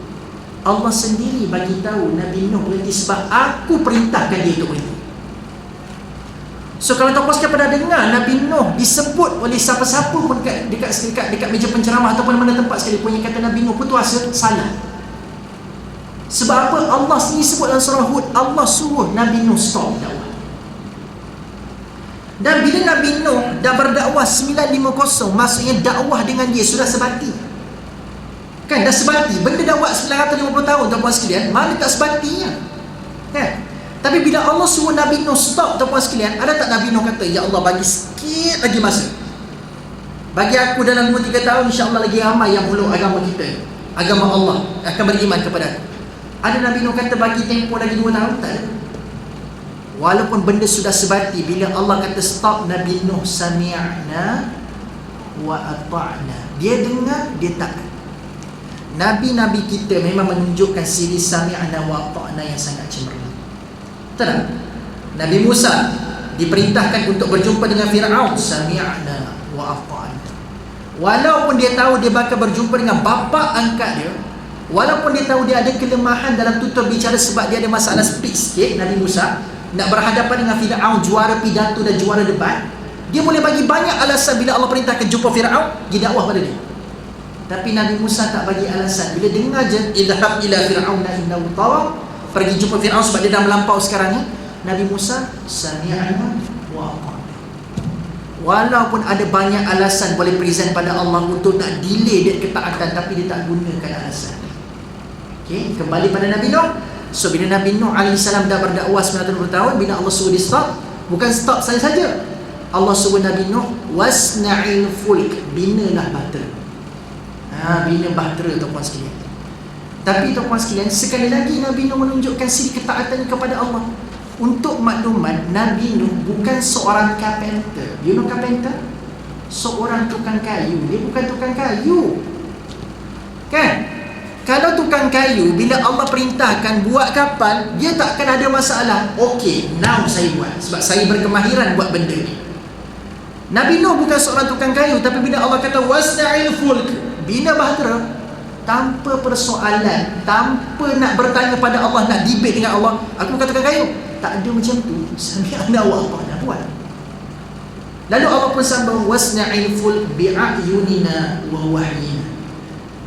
Allah sendiri bagi tahu Nabi Nuh berhenti sebab aku perintahkan dia untuk berhenti. So kalau tuan-tuan sekalian pernah dengar Nabi Nuh disebut oleh siapa-siapa pun dekat meja penceramah ataupun mana tempat sekalipun yang kata Nabi Nuh putus asa, salah. Sebab apa? Allah sendiri sebut dalam surah Hud, Allah suruh Nabi Nuh stop dakwah. Dan bila Nabi Nuh dah berdakwah 950, maksudnya dakwah dengan dia sudah sebati. Kan dah sebati. Benda dah buat 950 tahun tuan-puan sekalian, mana tak sebatinya? Kan? Tapi bila Allah suruh Nabi Nuh stop tuan-puan sekalian, ada tak Nabi Nuh kata, ya Allah bagi sikit lagi masa, bagi aku dalam 2-3 tahun insya-Allah lagi ramai yang meluk agama kita, agama Allah akan beriman kepada aku. Ada Nabi Nuh kata bagi tempoh lagi 2 tahun? Tak ada. Walaupun benda sudah sebati, bila Allah kata stop, Nabi Nuh sami'na wa ata'na, dia dengar, dia taat. Nabi-Nabi kita memang menunjukkan siri sami'na wa ata'na yang sangat cemerlang. Betul. Nabi Musa diperintahkan untuk berjumpa dengan Fir'aun, sami'na wa ata'na. Walaupun dia tahu dia bakal berjumpa dengan bapa angkat dia, walaupun dia tahu dia ada kelemahan dalam tutur bicara sebab dia ada masalah speak sikit, Nabi Musa nak berhadapan dengan Fir'aun, juara pidato dan juara debat, dia boleh bagi banyak alasan bila Allah perintahkan jumpa Fir'aun, dia dakwah pada dia. Tapi Nabi Musa tak bagi alasan. Bila dengar je idhab ila fir'auna innahu tagha, pergi jumpa Fir'aun sebab dia dah melampau sekarang ni, Nabi Musa sami'na wa ata'na. Walaupun ada banyak alasan boleh present pada Allah untuk nak delay dia ketaatan, tapi dia tak gunakan alasan. Okey, kembali pada Nabi Nuh. So bila Nabi Nuh AS dah berdakwah 950 tahun, bila Allah suruh dia stop, bukan stop saja. Allah suruh Nabi Nuh wasna'il fulk, binalah bahtera. Bina bahtera tuan-puan sekalian. Tapi tuan-puan sekalian, sekali lagi Nabi Nuh menunjukkan siri ketaatannya kepada Allah. Untuk maklumat, Nabi Nuh bukan seorang carpenter. You know carpenter? Seorang tukang kayu. Dia bukan tukang kayu, kan? Kalau tukang kayu, bila Allah perintahkan buat kapal, dia takkan ada masalah. Okey, now saya buat, sebab saya berkemahiran buat benda ni. Nabi Nuh bukan seorang tukang kayu, tapi bila Allah kata wasna'il fulk, bina bahtera, tanpa persoalan, tanpa nak bertanya pada Allah, nak debate dengan Allah, aku bukan tukang kayu, tak ada macam tu. Sami'na wa ata'na, buat. Lalu Allah pun sambung wasna'il fulk bi'ayunina wa wahyina.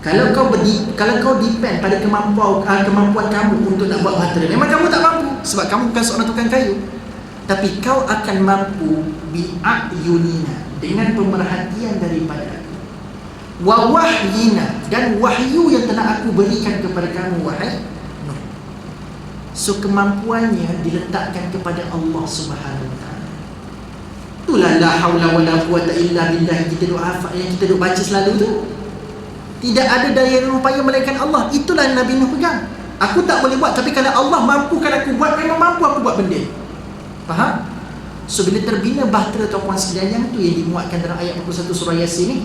Kalau kau depend pada kemampuan kamu untuk nak buat bahtera, memang kamu tak mampu sebab kamu bukan seorang tukang kayu. Tapi kau akan mampu bi'ayunina, dengan pemerhatian daripada aku, wa wahyina, dan wahyu yang telah aku berikan kepada kamu, wahai Nuh. So kemampuannya diletakkan kepada Allah Subhanahu Wa Taala. Itulah la haula wala quwata illa billah yang kita duk baca selalu tu. Tidak ada daya dan upaya melainkan Allah. Itulah Nabi Nuh pegang. Aku tak boleh buat, tapi kalau Allah mampukan aku buat, memang aku buat benda. Faham? So bila terbina bahtera tuan-puan sekalian, yang tu yang dimuatkan dalam ayat 41 surah Yasin ni.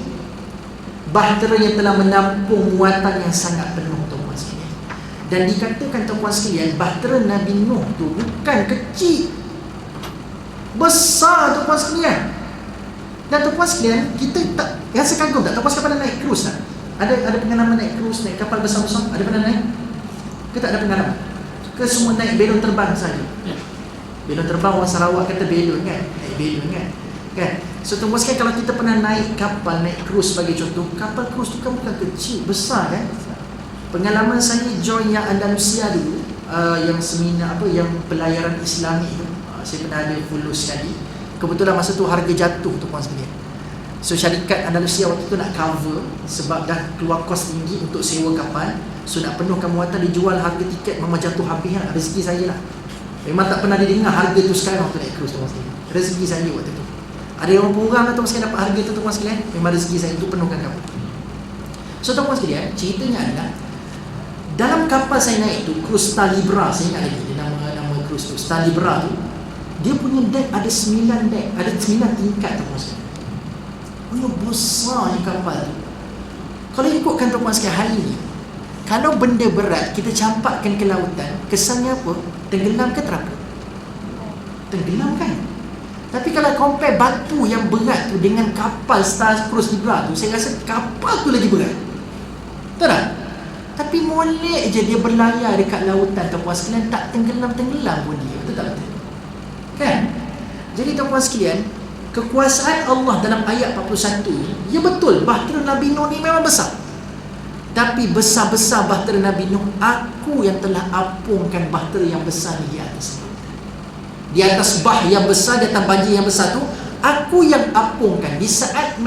Bahtera yang telah menampung muatan yang sangat penuh tuan-puan sekalian. Dan dikatakan tuan-puan sekalian, bahtera Nabi Nuh tu bukan kecil, besar tuan-puan sekalian. Dan tuan-puan sekalian, kita tak rasa kagum tak? Tuan-puan sekalian pernah naik cruise tak? Ada pengalaman naik cruise, naik kapal besar-besar? Ada pernah naik? Ke tak ada pengalaman? Ke semua naik belon terbang saja? Belon terbang orang Sarawak kata belon kan? Naik belon kan? So tuan-puan sekalian, kalau kita pernah naik kapal, naik cruise sebagai contoh, kapal cruise tu kan bukan kecil, besar kan? Pengalaman saya join yang Andalusia dulu, yang seminar yang pelayaran Islami tu, saya pernah ada follow sekali. Kebetulan masa tu harga jatuh tuan-puan sekalian. So syarikat Andalusia waktu tu nak cover sebab dah keluar kos tinggi untuk sewa kapal. So nak penuhkan muatan, dijual harga tiket memang jatuh habis lah. Rezeki saya lah. Memang tak pernah didengar harga tu sekarang waktu naik cruise tuan-puan sekalian. Rezeki saya waktu tu. Ada yang orang lah tuan-puan sekalian dapat harga tu tuan-puan sekalian. Memang rezeki saya untuk penuhkan kapal. So tuan-puan sekalian, ceritanya adalah dalam kapal saya naik tu, cruise Star Libra, saya ingat lagi nama cruise tu, Star Libra tu, dia punya deck ada 9 deck, ada 9 tingkat tuan-puan sekalian. Besarnya kapal tu. Kalau ikutkan tuan-puan sekalian hari ni, kalau benda berat kita campakkan ke lautan, kesannya apa? Tenggelam ke terapung? Tenggelam kan? Tapi kalau compare batu yang berat tu dengan kapal Star Cruise Libra tu, saya rasa kapal tu lagi berat. Betul tak? Tapi molek je dia berlayar dekat lautan tuan-puan sekalian, tak tenggelam-tenggelam pun dia. Betul tak betul? Kan? Jadi tuan-puan sekalian, kekuasaan Allah dalam ayat 41 ni, ya betul, bahtera Nabi Nuh ni memang besar. Tapi besar-besar bahtera Nabi Nuh, aku yang telah apungkan bahtera yang besar ni di atas. Di atas bah yang besar, di atas banjir yang besar tu, aku yang apungkan. Di saat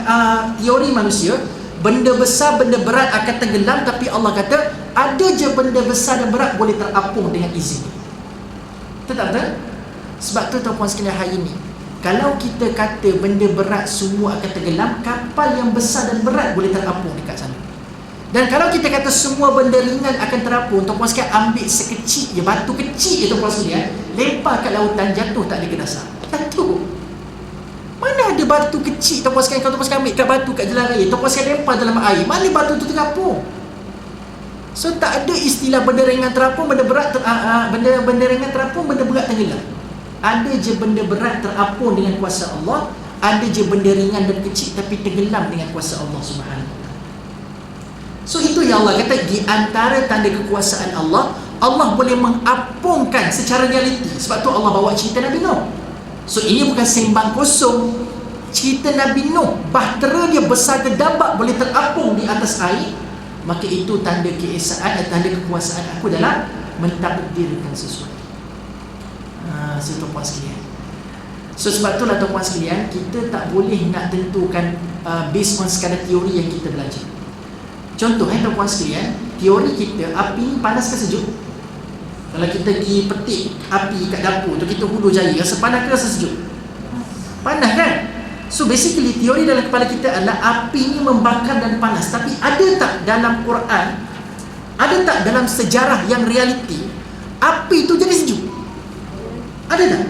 teori manusia, benda besar, benda berat akan tenggelam, tapi Allah kata ada je benda besar dan berat boleh terapung dengan izin. Betul tak betul? Sebab tu tuan-puan sekalian hari ni, kalau kita kata benda berat semua akan tenggelam, kapal yang besar dan berat boleh terapung dekat sana. Dan kalau kita kata semua benda ringan akan terapung, tuan-puan sekalian ambil sekecil je, batu kecil je tuan-puan sekalian, lempar kat lautan, jatuh tak ada ke dasar. Jatuh. Mana ada batu kecil tuan-puan sekalian, kalau tuan-puan sekalian ambil kat batu kat jalan raya, tuan-puan sekalian lempar dalam air, mana batu tu terapung? So tak ada istilah benda ringan terapung, benda berat benda ringan terapung, benda berat tenggelam. Ada je benda berat terapung dengan kuasa Allah, ada je benda ringan dan kecil tapi tenggelam dengan kuasa Allah Subhanahu. So itu yang Allah kata, di antara tanda kekuasaan Allah, Allah boleh mengapungkan secara realiti. Sebab tu Allah bawa cerita Nabi Nuh. So ini bukan sembang kosong. Cerita Nabi Nuh, bahtera dia besar gedabak boleh terapung di atas air, maka itu tanda keesaan dan tanda kekuasaan aku dalam mentakdirkan sesuatu. So tuan-puan sekalian, so sebab itulah tuan-puan sekalian, kita tak boleh nak tentukan based on sekadar teori yang kita belajar. Contoh tuan-puan sekalian, teori kita, api ni panas ke sejuk? Kalau kita pergi petik api kat dapur tu, kita hulu jari, rasa panas ke rasa sejuk? Panas kan? So basically teori dalam kepala kita adalah api ni membakar dan panas. Tapi ada tak dalam Quran, ada tak dalam sejarah yang realiti api tu jadi sejuk? Ada tak?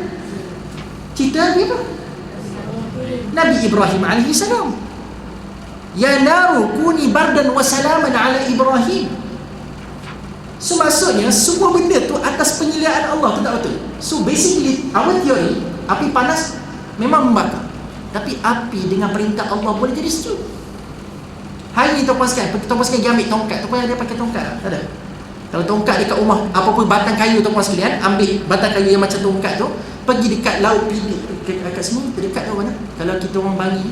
Cerita Nabi apa? Nabi Ibrahim AS. Ya naru kuni bardan wa salaman ala Ibrahim. So maksudnya semua benda tu atas penilaian Allah, tu tak betul. So basically our theory, api panas memang membakar, tapi api dengan perintah Allah boleh jadi sejuk. Hari ni tuan-puan sekalian, tuan-puan sekalian ambil tongkat. Tuan-puan ada pakai tongkat tak? Tak ada. Kalau tongkat dekat rumah, apa-apa batang kayu tuan-puan sekalian, ambil batang kayu yang macam tongkat tu, pergi dekat laut PD. Dekat sini, dekat tu mana? Kalau kita orang Bali,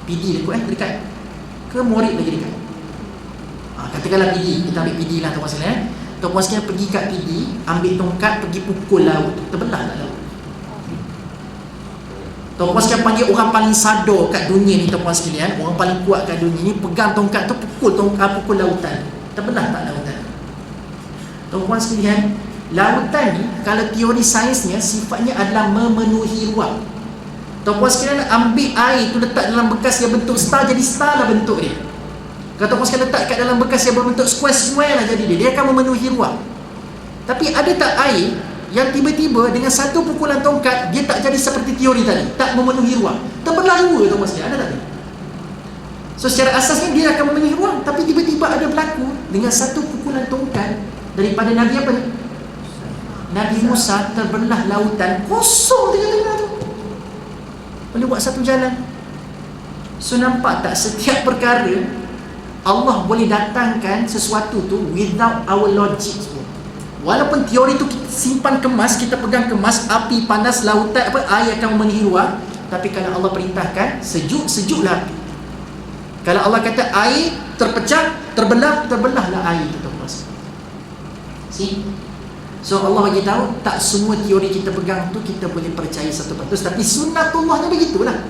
PD dekat ke Morik lagi dekat. Katakanlah PD, kita ambil PD lah tuan-puan sekalian. Tuan-puan sekalian pergi kat PD, ambil tongkat, pergi pukul laut tu, terbelah tak laut? Tuan-puan sekalian panggil orang paling sadar kat dunia ni tuan-puan sekalian, orang paling kuat kat dunia ni, pegang tongkat tu, pukul lautan, terbelah tak lautan? Tuan-puan sekalian, lautan ni kalau teori sainsnya sifatnya adalah memenuhi ruang. Tuan-puan sekalian ambil air tu letak dalam bekas yang bentuk star, jadi star lah bentuk dia. Kalau tuan-puan sekalian letak kat dalam bekas yang berbentuk square lah jadi dia akan memenuhi ruang. Tapi ada tak air yang tiba-tiba dengan satu pukulan tongkat dia tak jadi seperti teori tadi, tak memenuhi ruang, terbelah dua tu maksudnya, ada tak? So secara asasnya dia akan memenuhi ruang, tapi tiba-tiba ada berlaku dengan satu pukulan tongkat daripada Nabi apa ni? Nabi Musa terbelah lautan kosong tengah-tengah tu, boleh buat satu jalan. So nampak tak, setiap perkara Allah boleh datangkan sesuatu tu without our logic pun. Walaupun teori tu kita simpan kemas, kita pegang kemas, api panas, lautan apa, air akan memenuhi ruang, tapi kalau Allah perintahkan sejuk, sejuklah api. Kalau Allah kata air terpecah, terbelahlah air itu terpuas. See? So Allah bagi tahu tak semua teori kita pegang tu kita boleh percaya 100%, tapi sunnatullahnya begitulah.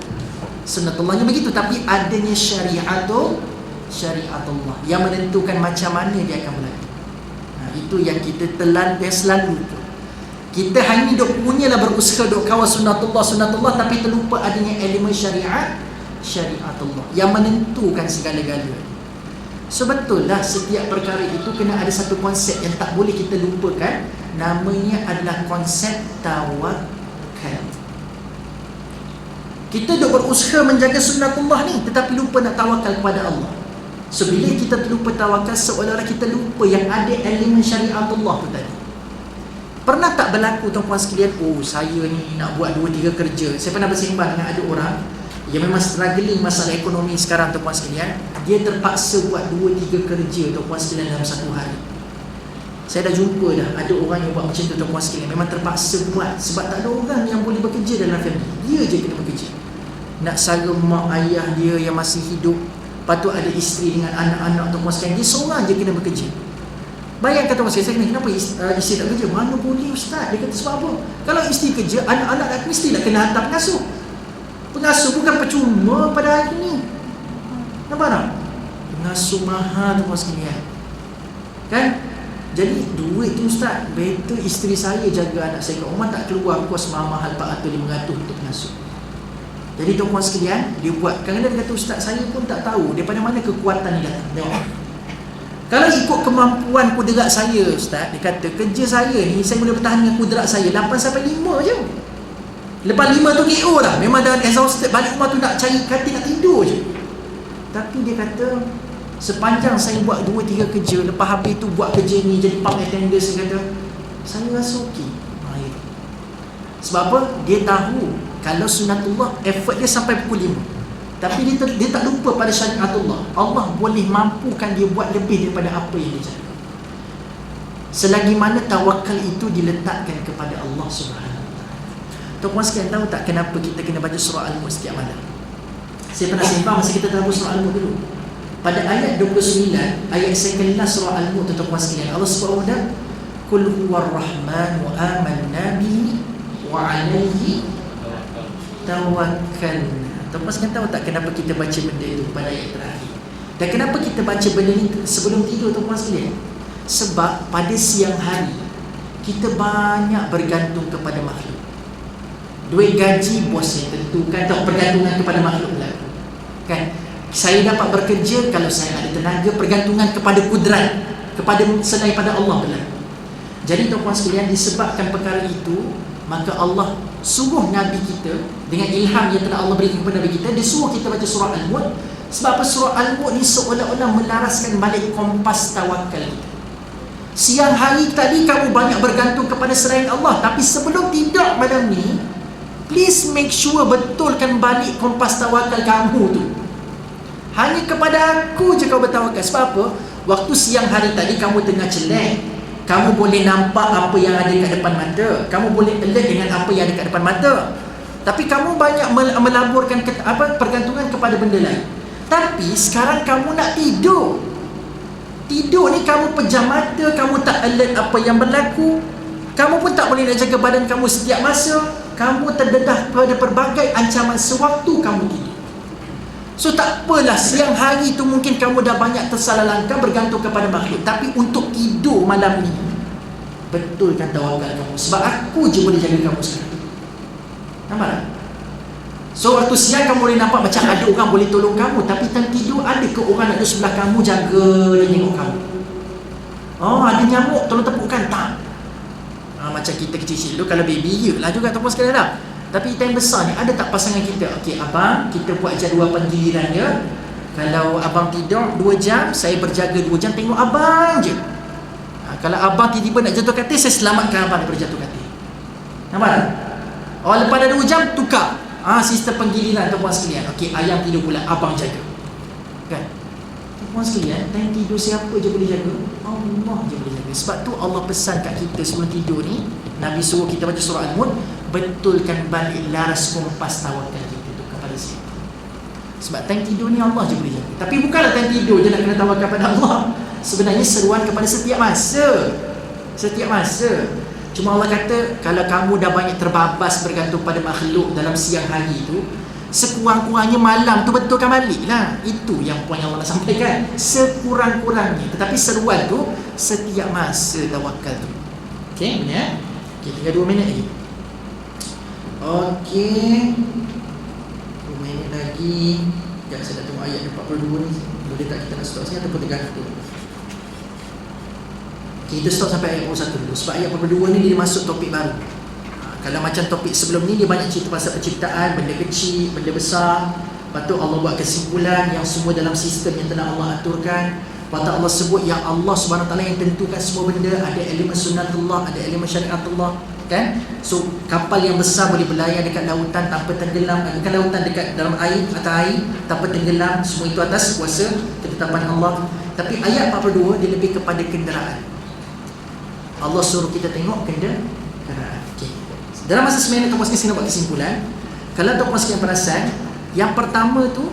Sunnatullahnya begitu, tapi adanya syariatullah yang menentukan macam mana dia akan berlaku. Itu yang kita telan dia selalu tu. Kita hanya duk punyalah berusaha duk kawal sunnatullah, tapi terlupa adanya elemen syariatullah yang menentukan segala-galanya. So betul lah, setiap perkara itu kena ada satu konsep yang tak boleh kita lupakan. Namanya adalah konsep tawakal. Kita duk berusaha menjaga sunnatullah ni, tetapi lupa nak tawakal kepada Allah. So bila kita terlupa tawakal, seolah-olah kita lupa yang ada elemen syariatullah tu tadi. Pernah tak berlaku tuan-puan sekalian, oh saya ni nak buat 2-3 kerja. Saya pernah bersembang dengan ada orang yang memang struggling masalah ekonomi sekarang tuan-puan sekalian. Dia terpaksa buat 2-3 kerja tuan-puan sekalian dalam satu hari. Saya dah jumpa dah ada orang yang buat macam tu tuan-puan sekalian. Memang terpaksa buat sebab tak ada orang yang boleh bekerja dalam family. Dia je kena bekerja. Nak sara mak ayah dia yang masih hidup, lepas tu ada isteri dengan anak-anak tuan-puan sekalian. Dia seorang je kena bekerja. Bayangkan tuan-puan sekalian, saya kena, kenapa isteri tak kerja? Mana boleh ustaz? Dia kata sebab apa? Kalau isteri kerja, anak-anak mesti nak kena hantar pengasuh. Pengasuh bukan percuma pada hari ni. Nampak tak? Pengasuh mahal tuan-puan sekalian. Kan? Jadi duit tu ustaz, better isteri saya jaga anak saya kat rumah, tak keluar kos mahal 400-500 untuk pengasuh. Jadi tuan-puan sekalian, dia buat. Kadang-kadang dia kata, ustaz saya pun tak tahu daripada mana kekuatan ni datang. Tengok. Kalau ikut kemampuan kudrat saya ustaz, dia kata kerja saya ni saya boleh bertahan dengan kudrat saya 8-5 je. Lepas 5 tu KO dah. Memang dah exhausted, balik rumah tu nak cari katil nak tidur je. Tapi dia kata sepanjang saya buat 2-3 kerja, lepas habis tu buat kerja ni jadi pump attendant, saya kata saya rasa okey. Sebab apa? Dia tahu kalau sunnatullah effort dia sampai pukul 5, tapi dia tak lupa pada syariatullah. Allah boleh mampukan dia buat lebih daripada apa yang dia cakap, selagi mana tawakal itu diletakkan kepada Allah Subhanahu Wa Taala. Tuan-puan sekalian, tahu tak kenapa kita kena baca surah Al-Mulk setiap malam? Saya pernah sembang masa kita tadabbur surah Al-Mulk dulu. Pada ayat 29, ayat second last surah Al-Mulk, tuan-puan sekalian, Allah Subhanahu Wa Taala, Qul huwar rahman wa amanna bihi wa alaihi tawakkalna. Tuan-puan sekalian, tahu tak kenapa kita baca benda itu pada ayat terakhir? Dan kenapa kita baca benda ini sebelum tidur tuan-puan sekalian? Sebab pada siang hari kita banyak bergantung kepada makhluk. Duit gaji bos yang tentukan, atau pergantungan kepada makhluk berlaku. Kan? Saya dapat bekerja kalau saya ada tenaga, pergantungan kepada kudrat, kepada selain pada Allah berlaku. Jadi tuan-puan sekalian, disebabkan perkara itu, maka Allah suruh Nabi kita dengan ilham yang telah Allah berikan kepada Nabi kita, dia suruh kita baca surah Al-Mulk. Sebab apa? Surah Al-Mulk ni seolah-olah melaraskan balik kompas tawakal kita. Siang hari tadi kamu banyak bergantung kepada selain Allah, tapi sebelum tidur malam ni, please make sure betulkan balik kompas tawakal kamu tu. Hanya kepada aku je kau bertawakal. Sebab apa? Waktu siang hari tadi kamu tengah celek, kamu boleh nampak apa yang ada kat depan mata, kamu boleh alert dengan apa yang ada kat depan mata, tapi kamu banyak melaburkan pergantungan kepada benda lain. Tapi sekarang kamu nak tidur, ni kamu pejam mata, kamu tak alert apa yang berlaku, kamu pun tak boleh nak jaga badan kamu setiap masa, kamu terdedah pada pelbagai ancaman sewaktu kamu tidur. So tak apalah, siang hari tu mungkin kamu dah banyak tersalah langkah bergantung kepada makhluk, tapi untuk tidur malam ni betulkan tawakal kamu. Sebab aku je boleh jaga kamu sekarang. Nampak tak? So waktu siang kamu boleh nampak macam ada orang boleh tolong kamu, tapi time tidur ada ke orang nak duduk sebelah kamu jaga dan tengok kamu? Oh, ada nyamuk, tolong tepukkan? Tak. macam kita kecil-kecil tu, kalau baby lah juga tuan-tuan sekalian dah. Tapi time besar ni, ada tak pasangan kita, okey abang, kita buat jadual penggiliran dia. Kalau abang tidur 2 jam, saya berjaga 2 jam tengok abang je. Kalau abang tiba-tiba nak jatuh katil, saya selamatkan abang daripada jatuh katil. Nampak tak? Lepas dah 2 jam, tukar sistem penggiliran tuan-tuan sekalian. Okey, ayam tidur pula, abang jaga. Kan? Tuan-tuan sekalian, time tidur siapa je boleh jaga? Allah je boleh jaga. Sebab tu Allah pesan kat kita sebelum tidur ni, Nabi suruh kita baca surah Al-Mulk, betulkan balik laras kompas tawakal kita tu kepada siapa. Sebab time tidur ni Allah je boleh jaga. Tapi bukanlah time tidur je nak kena tawakal pada Allah. Sebenarnya seruan kepada setiap masa. Setiap masa. Cuma Allah kata, kalau kamu dah banyak terbabas bergantung pada makhluk dalam siang hari tu, sekurang-kurangnya malam tu betulkan balik lah. Itu yang poin yang Allah nak sampaikan. Sekurang-kurangnya. Tetapi seruan tu setiap masa tawakal tu. Okey, benar? Okey, tinggal 2 minit lagi. Okey, 2 minit lagi. Sekejap, saya nak tengok ayat 42 ni. Boleh tak kita nak stop sini ataupun tegang tu? Kita stop sampai ayat 41 dulu. Sebab ayat 42 ni dia masuk topik baru. Kalau macam topik sebelum ni, dia banyak cerita pasal penciptaan, benda kecil, benda besar. Lepas tu Allah buat kesimpulan yang semua dalam sistem yang telah Allah aturkan. Lepas tu Allah sebut yang Allah SWT yang tentukan semua benda. Ada elemen sunnatullah, ada elemen syariatullah, kan? So kapal yang besar boleh berlayar dekat lautan tanpa tenggelam. Bukan lautan, dekat dalam air, atas air tanpa tenggelam. Semua itu atas kuasa ketetapan Allah. Tapi ayat 42 dia lebih kepada kenderaan. Allah suruh kita tengok kenderaan. Okay. Dalam masa 9 minit tuan-tuan sekalian nak buat kesimpulan. Kalau tuan-tuan sekalian perasan, yang pertama tu,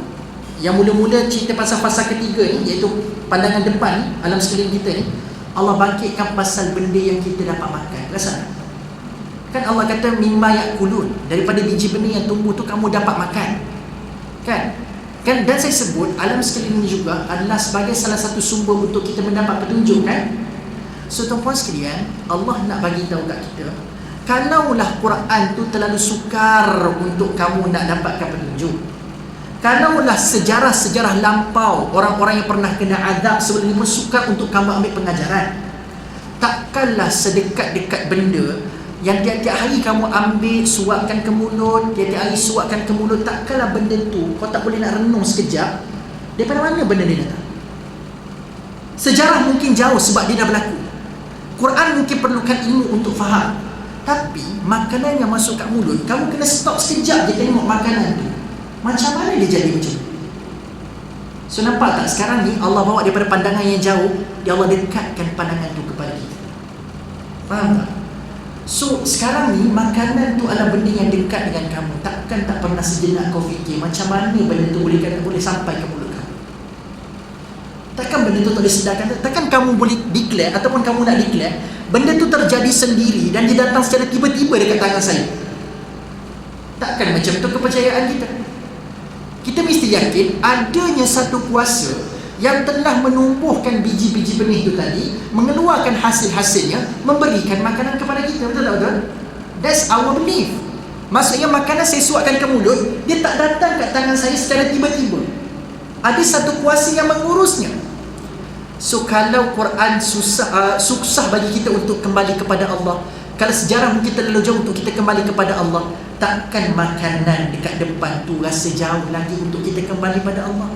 yang mula-mula cerita pasal fasa ketiga ni, iaitu pandangan depan ni, alam sekeliling kita ni, Allah bangkitkan pasal benda yang kita dapat makan. Perasan? Kan Allah kata mimma yakulun, daripada biji benih yang tumbuh tu kamu dapat makan. Kan? Dan saya sebut alam sekeliling ni juga adalah sebagai salah satu sumber untuk kita mendapat petunjuk, kan? So tuan-puan sekalian, Allah nak bagi tahu kat kita, kalaulah Quran tu terlalu sukar untuk kamu nak dapatkan petunjuk, kalaulah sejarah-sejarah lampau orang-orang yang pernah kena azab sebelum ni pun sukar untuk kamu ambil pengajaran, takkanlah sedekat-dekat benda yang tiap-tiap hari kamu ambil, suapkan ke mulut, tiap-tiap hari suapkan ke mulut, takkanlah benda tu kau tak boleh nak renung sekejap, daripada mana benda ni datang? Sejarah mungkin jauh sebab dia dah berlaku, Quran mungkin perlukan ilmu untuk faham. Tapi makanan yang masuk kat mulut, kamu kena stop sekejap je tengok makanan tu, macam mana dia jadi macam tu. So nampak tak sekarang ni Allah bawa daripada pandangan yang jauh, dia Allah dekatkan pandangan tu kepada kita. Faham tak? So sekarang ni makanan tu adalah benda yang dekat dengan kamu. Takkan tak pernah sejenak kau fikir macam mana benda tu boleh sampai ke mulut kamu. Takkan benda tu tak boleh sedarkan. Takkan kamu boleh declare ataupun kamu nak declare benda tu terjadi sendiri dan dia datang secara tiba-tiba dekat tangan saya. Takkan macam tu kepercayaan kita. Kita mesti yakin adanya satu kuasa yang telah menumbuhkan biji-biji benih itu tadi, mengeluarkan hasil-hasilnya, memberikan makanan kepada kita. Betul tak betul? That's our belief. Maksudnya makanan saya suapkan ke mulut, dia tak datang kat tangan saya secara tiba-tiba. Ada satu kuasa yang mengurusnya. So kalau Quran susah bagi kita untuk kembali kepada Allah, kalau sejarah mungkin terlalu jauh untuk kita kembali kepada Allah, takkan makanan dekat depan tu rasa jauh lagi untuk kita kembali pada Allah.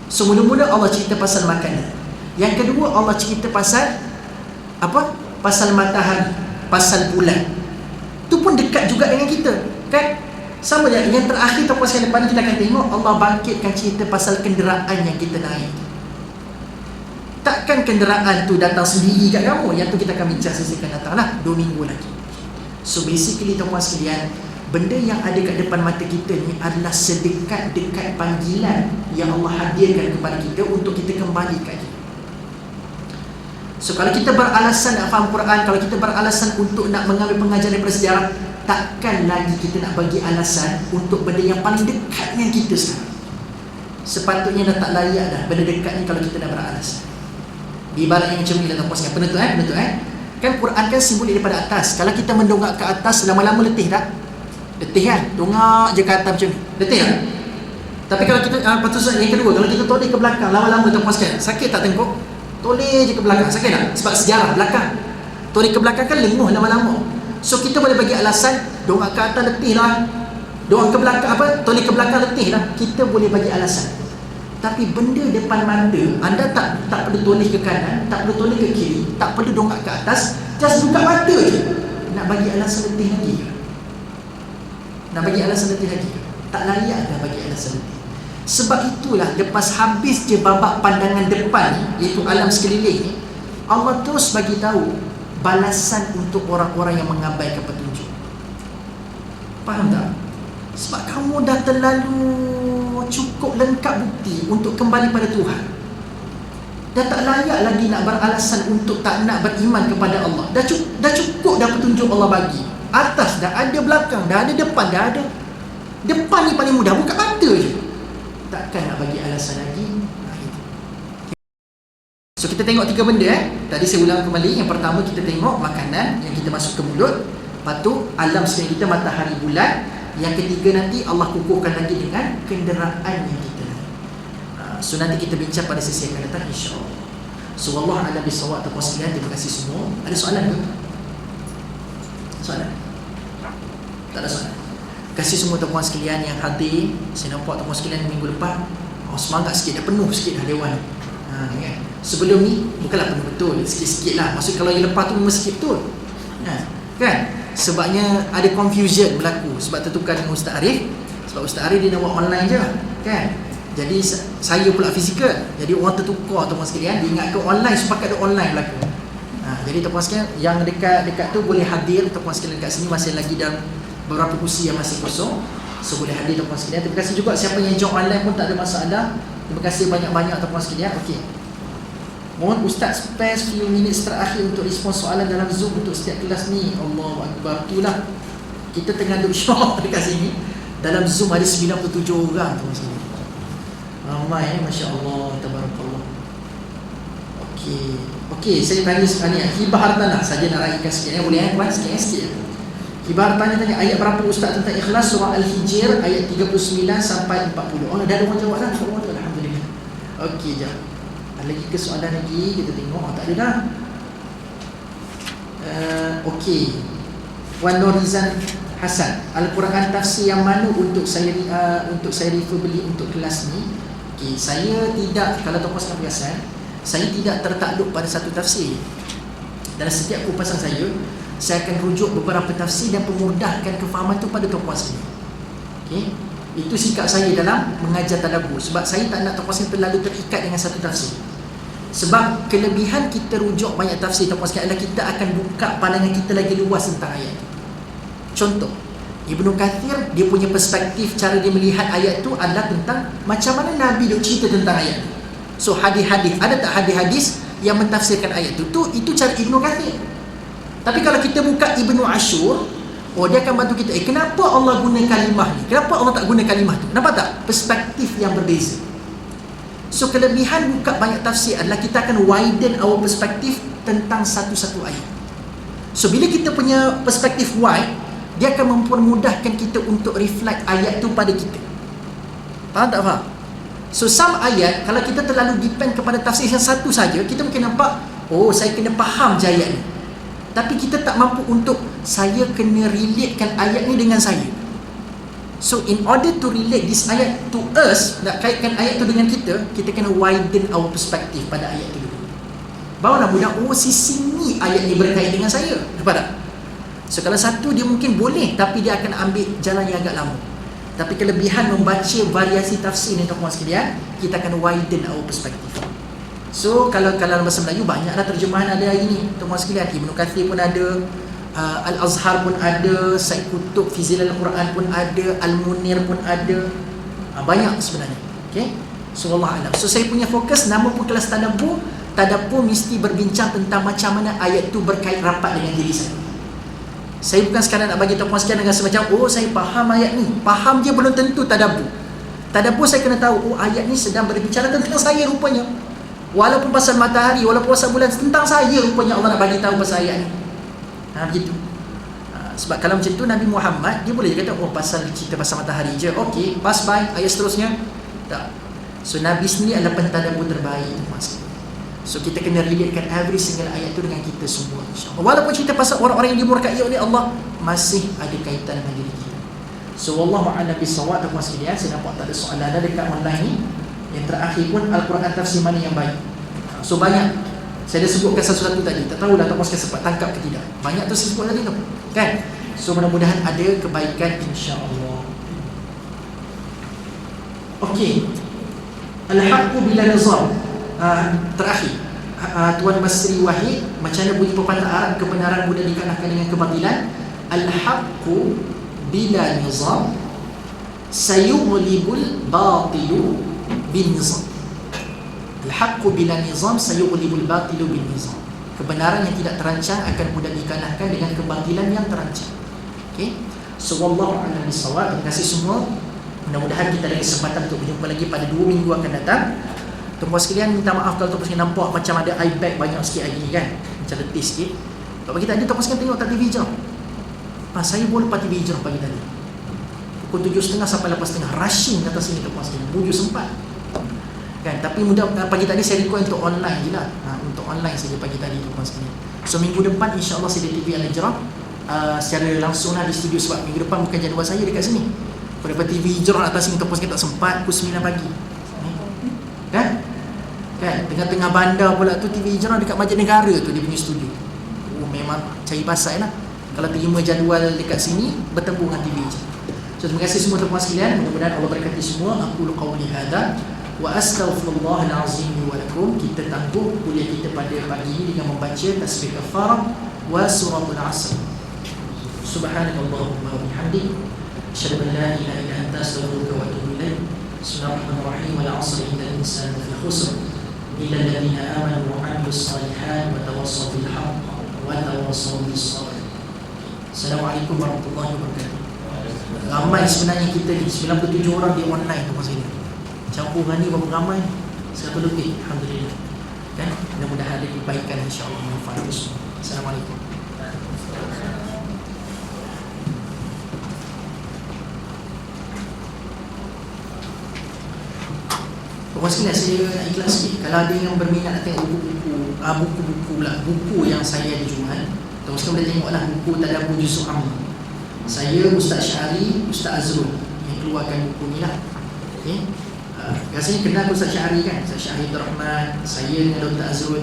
So mula-mula Allah cerita pasal makanan. Yang kedua Allah cerita pasal apa? Pasal matahari, pasal bulan. Itu pun dekat juga dengan kita, kan? Sama je. Yang terakhir tu pasal depan kita akan tengok Allah bangkitkan cerita pasal kenderaan yang kita naik. Takkan kenderaan tu datang sendiri kat kamu. Yang tu kita akan bincang sesi akan datang lah 2 minggu lagi. So basically tuan-tuan sekalian, benda yang ada kat depan mata kita ni adalah sedekat-dekat panggilan yang Allah hadirkan kepada kita untuk kita kembali kat dia. So kalau kita beralasan nak faham Quran, kalau kita beralasan untuk nak mengambil pengajaran daripada sejarah, takkan lagi kita nak bagi alasan untuk benda yang paling dekat dengan kita sekarang. Sepatutnya dah tak layak dah benda dekat ni kalau kita dah beralasan. Di ibarat yang macam ni lah tuan-puan sekalian, penutup kan Quran kan simbol daripada atas. Kalau kita mendongak ke atas, lama-lama letih tak? Letih kan? Dongak je ke atas macam ni, letih tak? Tapi kalau kita, patut yang kedua, kalau kita toleh ke belakang lama-lama tuan-puan sekalian, sakit tak tengkuk? Toleh je ke belakang, sakit tak? Sebab sejarah belakang. Toleh ke belakang kan lenguh lama-lama. So kita boleh bagi alasan, dongak ke atas letih lah, dongak ke belakang apa, toleh ke belakang letih lah. Kita boleh bagi alasan. Tapi benda depan mata, anda tak perlu toleh ke kanan, tak perlu toleh ke kiri, tak perlu dongak ke atas, just buka mata je. Nak bagi alasan letih lagi ke? Nak bagi alasan letih lagi ke? Tak layak dah bagi alasan letih. Sebab itulah lepas habis je babak pandangan depan ni, iaitu alam sekeliling ni, Allah terus bagi tahu balasan untuk orang-orang yang mengabaikan petunjuk. Faham tak? Sebab kamu dah terlalu cukup lengkap bukti untuk kembali pada Tuhan. Dah tak layak lagi nak beralasan untuk tak nak beriman kepada Allah. Dah cukup dah petunjuk Allah bagi. Atas dah ada, belakang dah ada, depan dah ada. Depan ni paling mudah, buka mata je. Takkan nak bagi alasan lagi. So kita tengok 3 benda Tadi saya ulang kembali. Yang pertama kita tengok makanan yang kita masuk ke mulut. Lepas tu alam sekeliling kita, matahari, bulan. Yang ketiga nanti Allah kukuhkan lagi dengan kenderaan yang kita nak. So nanti kita bincang pada sesi yang akan datang, insya-Allah. So wallahu a'lam bissawab. Tuan-tuan sekalian, terima kasih semua. Ada soalan ke? Soalan? Tak ada soalan. Kasih semua tuan-tuan sekalian yang hadir. Saya nampak tuan-tuan sekalian minggu lepas semangat sikit, dah penuh sikit dah dewan. Kan? Sebelum ni bukanlah penuh betul, sikit-sikit lah. Maksud kalau yang lepas tu memang sikit betul. Kan? Sebabnya ada confusion berlaku sebab tertukar dengan Ustaz Arif. Sebab Ustaz Arif dia nak buat online je, kan? Jadi saya pula fizikal. Jadi orang tertukar tuan-tuan sekalian. Dia ingatkan online, sepakat ada online berlaku. Jadi tuan-tuan sekalian yang dekat tu boleh hadir. Tuan-tuan sekalian dekat sini masih lagi dalam beberapa kursi yang masih kosong. So boleh hadir tuan-tuan sekalian. Terima kasih juga siapa yang join online pun tak ada masalah. Terima kasih banyak-banyak tuan-tuan sekalian. Okey. Mohon Ustaz spare few minutes terakhir untuk respons soalan dalam Zoom untuk setiap kelas ni. Allahu Akbar. Itulah kita tengah duduk syok dekat sini. Dalam Zoom ada 97 orang tuan sekalian. Ramai masya-Allah, tabarakallah. Okey, saya tanya sekali hibah hartanah saja nak raikan sikit boleh puan sikit. Hibah hartanah tanya ayat berapa Ustaz tentang ikhlas, surah Al-Hijr ayat 39 sampai 40. Oh, dah ada orang jawab dah. Alhamdulillah. Okey, jap. Lagi ke soalan lagi kita tengok. Tak ada dah. Okey. Wan Norizan Hasan, Al-Quran tafsir yang mana untuk saya refer beli untuk kelas ni? Okey, saya tidak, kalau tuan-tuan sekalian perasan, saya tidak tertakluk pada satu tafsir. Dalam setiap kupasan saya akan rujuk beberapa tafsir dan pemudahkan kefahaman tu pada tuan-tuan sekalian. Okey. Itu sikap saya dalam mengajar tadabbur. Sebab saya tak nak tuan-tuan sekalian terlalu terikat dengan satu tafsir. Sebab kelebihan kita rujuk banyak tafsir tuan-tuan sekalian adalah kita akan buka pandangan kita lagi luas tentang ayat. Contoh, Ibnu Kathir dia punya perspektif, cara dia melihat ayat tu adalah tentang macam mana Nabi duk cerita tentang ayat tu. So hadis-hadis, ada tak hadis-hadis yang mentafsirkan ayat tu? Itu cara Ibnu Kathir. Tapi kalau kita buka Ibnu Ashur, dia akan bantu kita. Kenapa Allah guna kalimah ni? Kenapa Allah tak guna kalimah tu? Nampak tak? Perspektif yang berbeza. So kelebihan buka banyak tafsir adalah kita akan widen our perspektif tentang satu-satu ayat. So bila kita punya perspektif wide, dia akan mempermudahkan kita untuk reflect ayat tu pada kita. Faham tak faham? So some ayat, kalau kita terlalu depend kepada tafsir yang satu saja, kita mungkin nampak, saya kena faham je ayat ni. Tapi kita tak mampu untuk, saya kena relatekan ayat ni dengan saya. So in order to relate this ayat to us, nak kaitkan ayat tu dengan kita kena widen our perspective pada ayat tu dulu. Barulah mudah, sisi ni ayat ni berkait dengan saya. Nampak tak? So kalau satu dia mungkin boleh, tapi dia akan ambil jalan yang agak lama. Tapi kelebihan membaca variasi tafsir ni tuan-tuan sekalian, kita akan widen our perspective. So kalau dalam bahasa Melayu banyaklah terjemahan ada hari ni tuan-tuan sekalian. Ibnu Kathir pun ada, Al-Azhar pun ada, Said Qutb Fizil Al-Quran pun ada, Al-Munir pun ada. Banyak sebenarnya. Okay? So Allah Alam. So saya punya fokus, nama pun kelas tadabbur. Tadabbur mesti berbincang tentang macam mana ayat tu berkait rapat dengan diri saya. Saya bukan sekadar nak bagi tuan-tuan sekalian dengan semacam, saya faham ayat ni. Faham je belum tentu tadabbur. Tadabbur saya kena tahu, ayat ni sedang berbicara tentang saya rupanya. Walaupun pasal matahari, walaupun pasal bulan, tentang saya rupanya Allah nak bagi tahu pasal ayat ni. Begitu. Sebab kalau macam tu Nabi Muhammad dia boleh kata pasal cerita pasal matahari je. Okey, pass by ayat seterusnya. Tak. So Nabi sendiri adalah pentadabbur terbaik tu maksud. So kita kena relatekan every single ayat tu dengan kita semua, insya-Allah. Walaupun cerita pasal orang-orang yang dimurkai oleh Allah, masih ada kaitan dengan diri kita. So wallahu a'lam bissawab. Tuan sekalian, saya nampak tak ada soalan ada dekat online ni. Yang terakhir pun Al-Quran tafsir mana yang baik. So banyak saya dah sebutkan satu-satu tadi. Tak tahulah tuan sekalian sempat tangkap ke tidak. Banyak tu saya sebut tadi tu, kan? So mudah-mudahan ada kebaikan, insya-Allah. Okey. Al-haqqu bila nizam. Terakhir, Tuan Masri Wahid, macam mana bunyi pepatah Arab, kebenaran mudah dikalahkan dengan kebatilan. Al-haqqu bila nizam sayughlibul batilu bin nizam. Al-haqqu bila nizam sayughlibul batilu bin nizam. Kebenaran yang tidak terancang akan mudah dikalahkan dengan kebatilan yang terancang. Okey. So wallahu a'lam bissawab. Terima kasih semua. Mudah-mudahan kita ada kesempatan untuk berjumpa lagi pada 2 minggu akan datang. Tuan-tuan sekalian, minta maaf kalau tuan-tuan sekalian nampak macam ada eye bag banyak sikit hari ni kan, macam letih sikit. Pagi tadi tuan-tuan sekalian tengok tak TV hijrah. Saya pun lepas TV hijrah pagi tadi pukul 7.30 sampai 8.30 rushing atas sini tuan-tuan sekalian, buju sempat kan. Tapi mudah pagi tadi saya record untuk online je lah, untuk online saja pagi tadi tuan-tuan sekalian. So minggu depan insya-Allah saya di TV Al-Hijrah secara langsung lah di studio, sebab minggu depan bukan jadual saya dekat sini. Pada TV hijrah atas sini tuan-tuan sekalian tak sempat pukul 9 pagi kan. Kan, tengah-tengah bandar pula tu TV hijrah dekat Masjid Negara tu dia punya studio. Memang cari pasal lah kalau terima jadual dekat sini bertemu dengan TV hijrah. So terima kasih semua tuan-tuan sekalian, mudah-mudahan Allah berkati semua. Aku qauli hadza wa astaghfirullahal azim wa lakum. Kita tangguh kuliah kita pada pagi ini dengan membaca tasbih kafarah wa suratul asr. Subhanakallahumma wa bihamdik, asyhadu an la ilaha illa anta, astaghfiruka wa atubu ilaik. Bismillahirrahmanirrahim. Wal 'asri innal insana lafi khusr illa alladhina amanu wa 'amilus shalihat wa tawassaw bil haqq wa tawassaw bis sabr. Assalamualaikum warahmatullahi wabarakatuh. Ramai sebenarnya kita ni 97 orang di online tu masa ini. Campur dengan ni berapa ramai? 100 lebih, alhamdulillah. Kan? Mudah-mudahan ada kebaikan, insya-Allah manfaat semua. Assalamualaikum. Tuan sekalian, saya nak ikhlas sikit. Kalau ada yang berminat nak tengok buku yang saya ada jual, tuan sekalian boleh tengoklah buku Tadabbur Juzuk Amma. Saya, Ustaz Syahri, Ustaz Azrul yang keluarkan buku ni lah. Okay. Rasanya kenal Ustaz Syahri kan, Ustaz Syahri Abdul Rahman, saya dengan Dr. Azrul.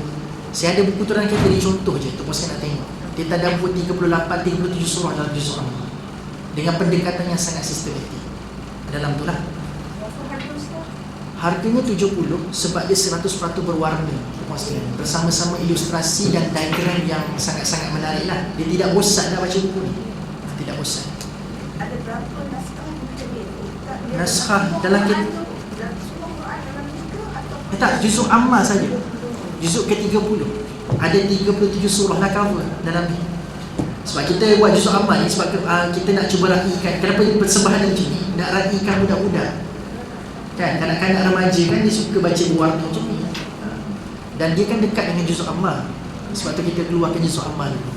Saya ada buku tu dalam kita jadi contoh je, tuan sekalian nak tengok. Dia tadabbur 38-37 surah dalam Juzuk Amma dengan pendekatan yang sangat sistematik. Dalam tu lah. Harganya 70 sebab dia 100% berwarna, bersama-sama ilustrasi dan diagram yang sangat-sangat menarik lah. Dia tidak bosan nak baca buku ni, tidak bosan. Ada berapa naskah yang Naskah dalam kita tak, Juzuk Amma saja, Juzuk ke-30 ada 37 surah lah cover dalam ni. Sebab kita buat Juzuk Amma ni sebab kita nak cuba raikan. Kenapa persembahan macam ni? Nak raikan budak-budak kan, kanak-kanak remaja kan dia suka baca warna macam ni. Dan dia kan dekat dengan Juzuk Amma. Sebab tu kita keluarkan Juzuk Amma dulu.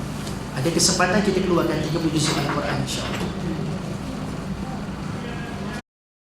Ada kesempatan kita keluarkan 30 juzuk Al-Quran, insya-Allah.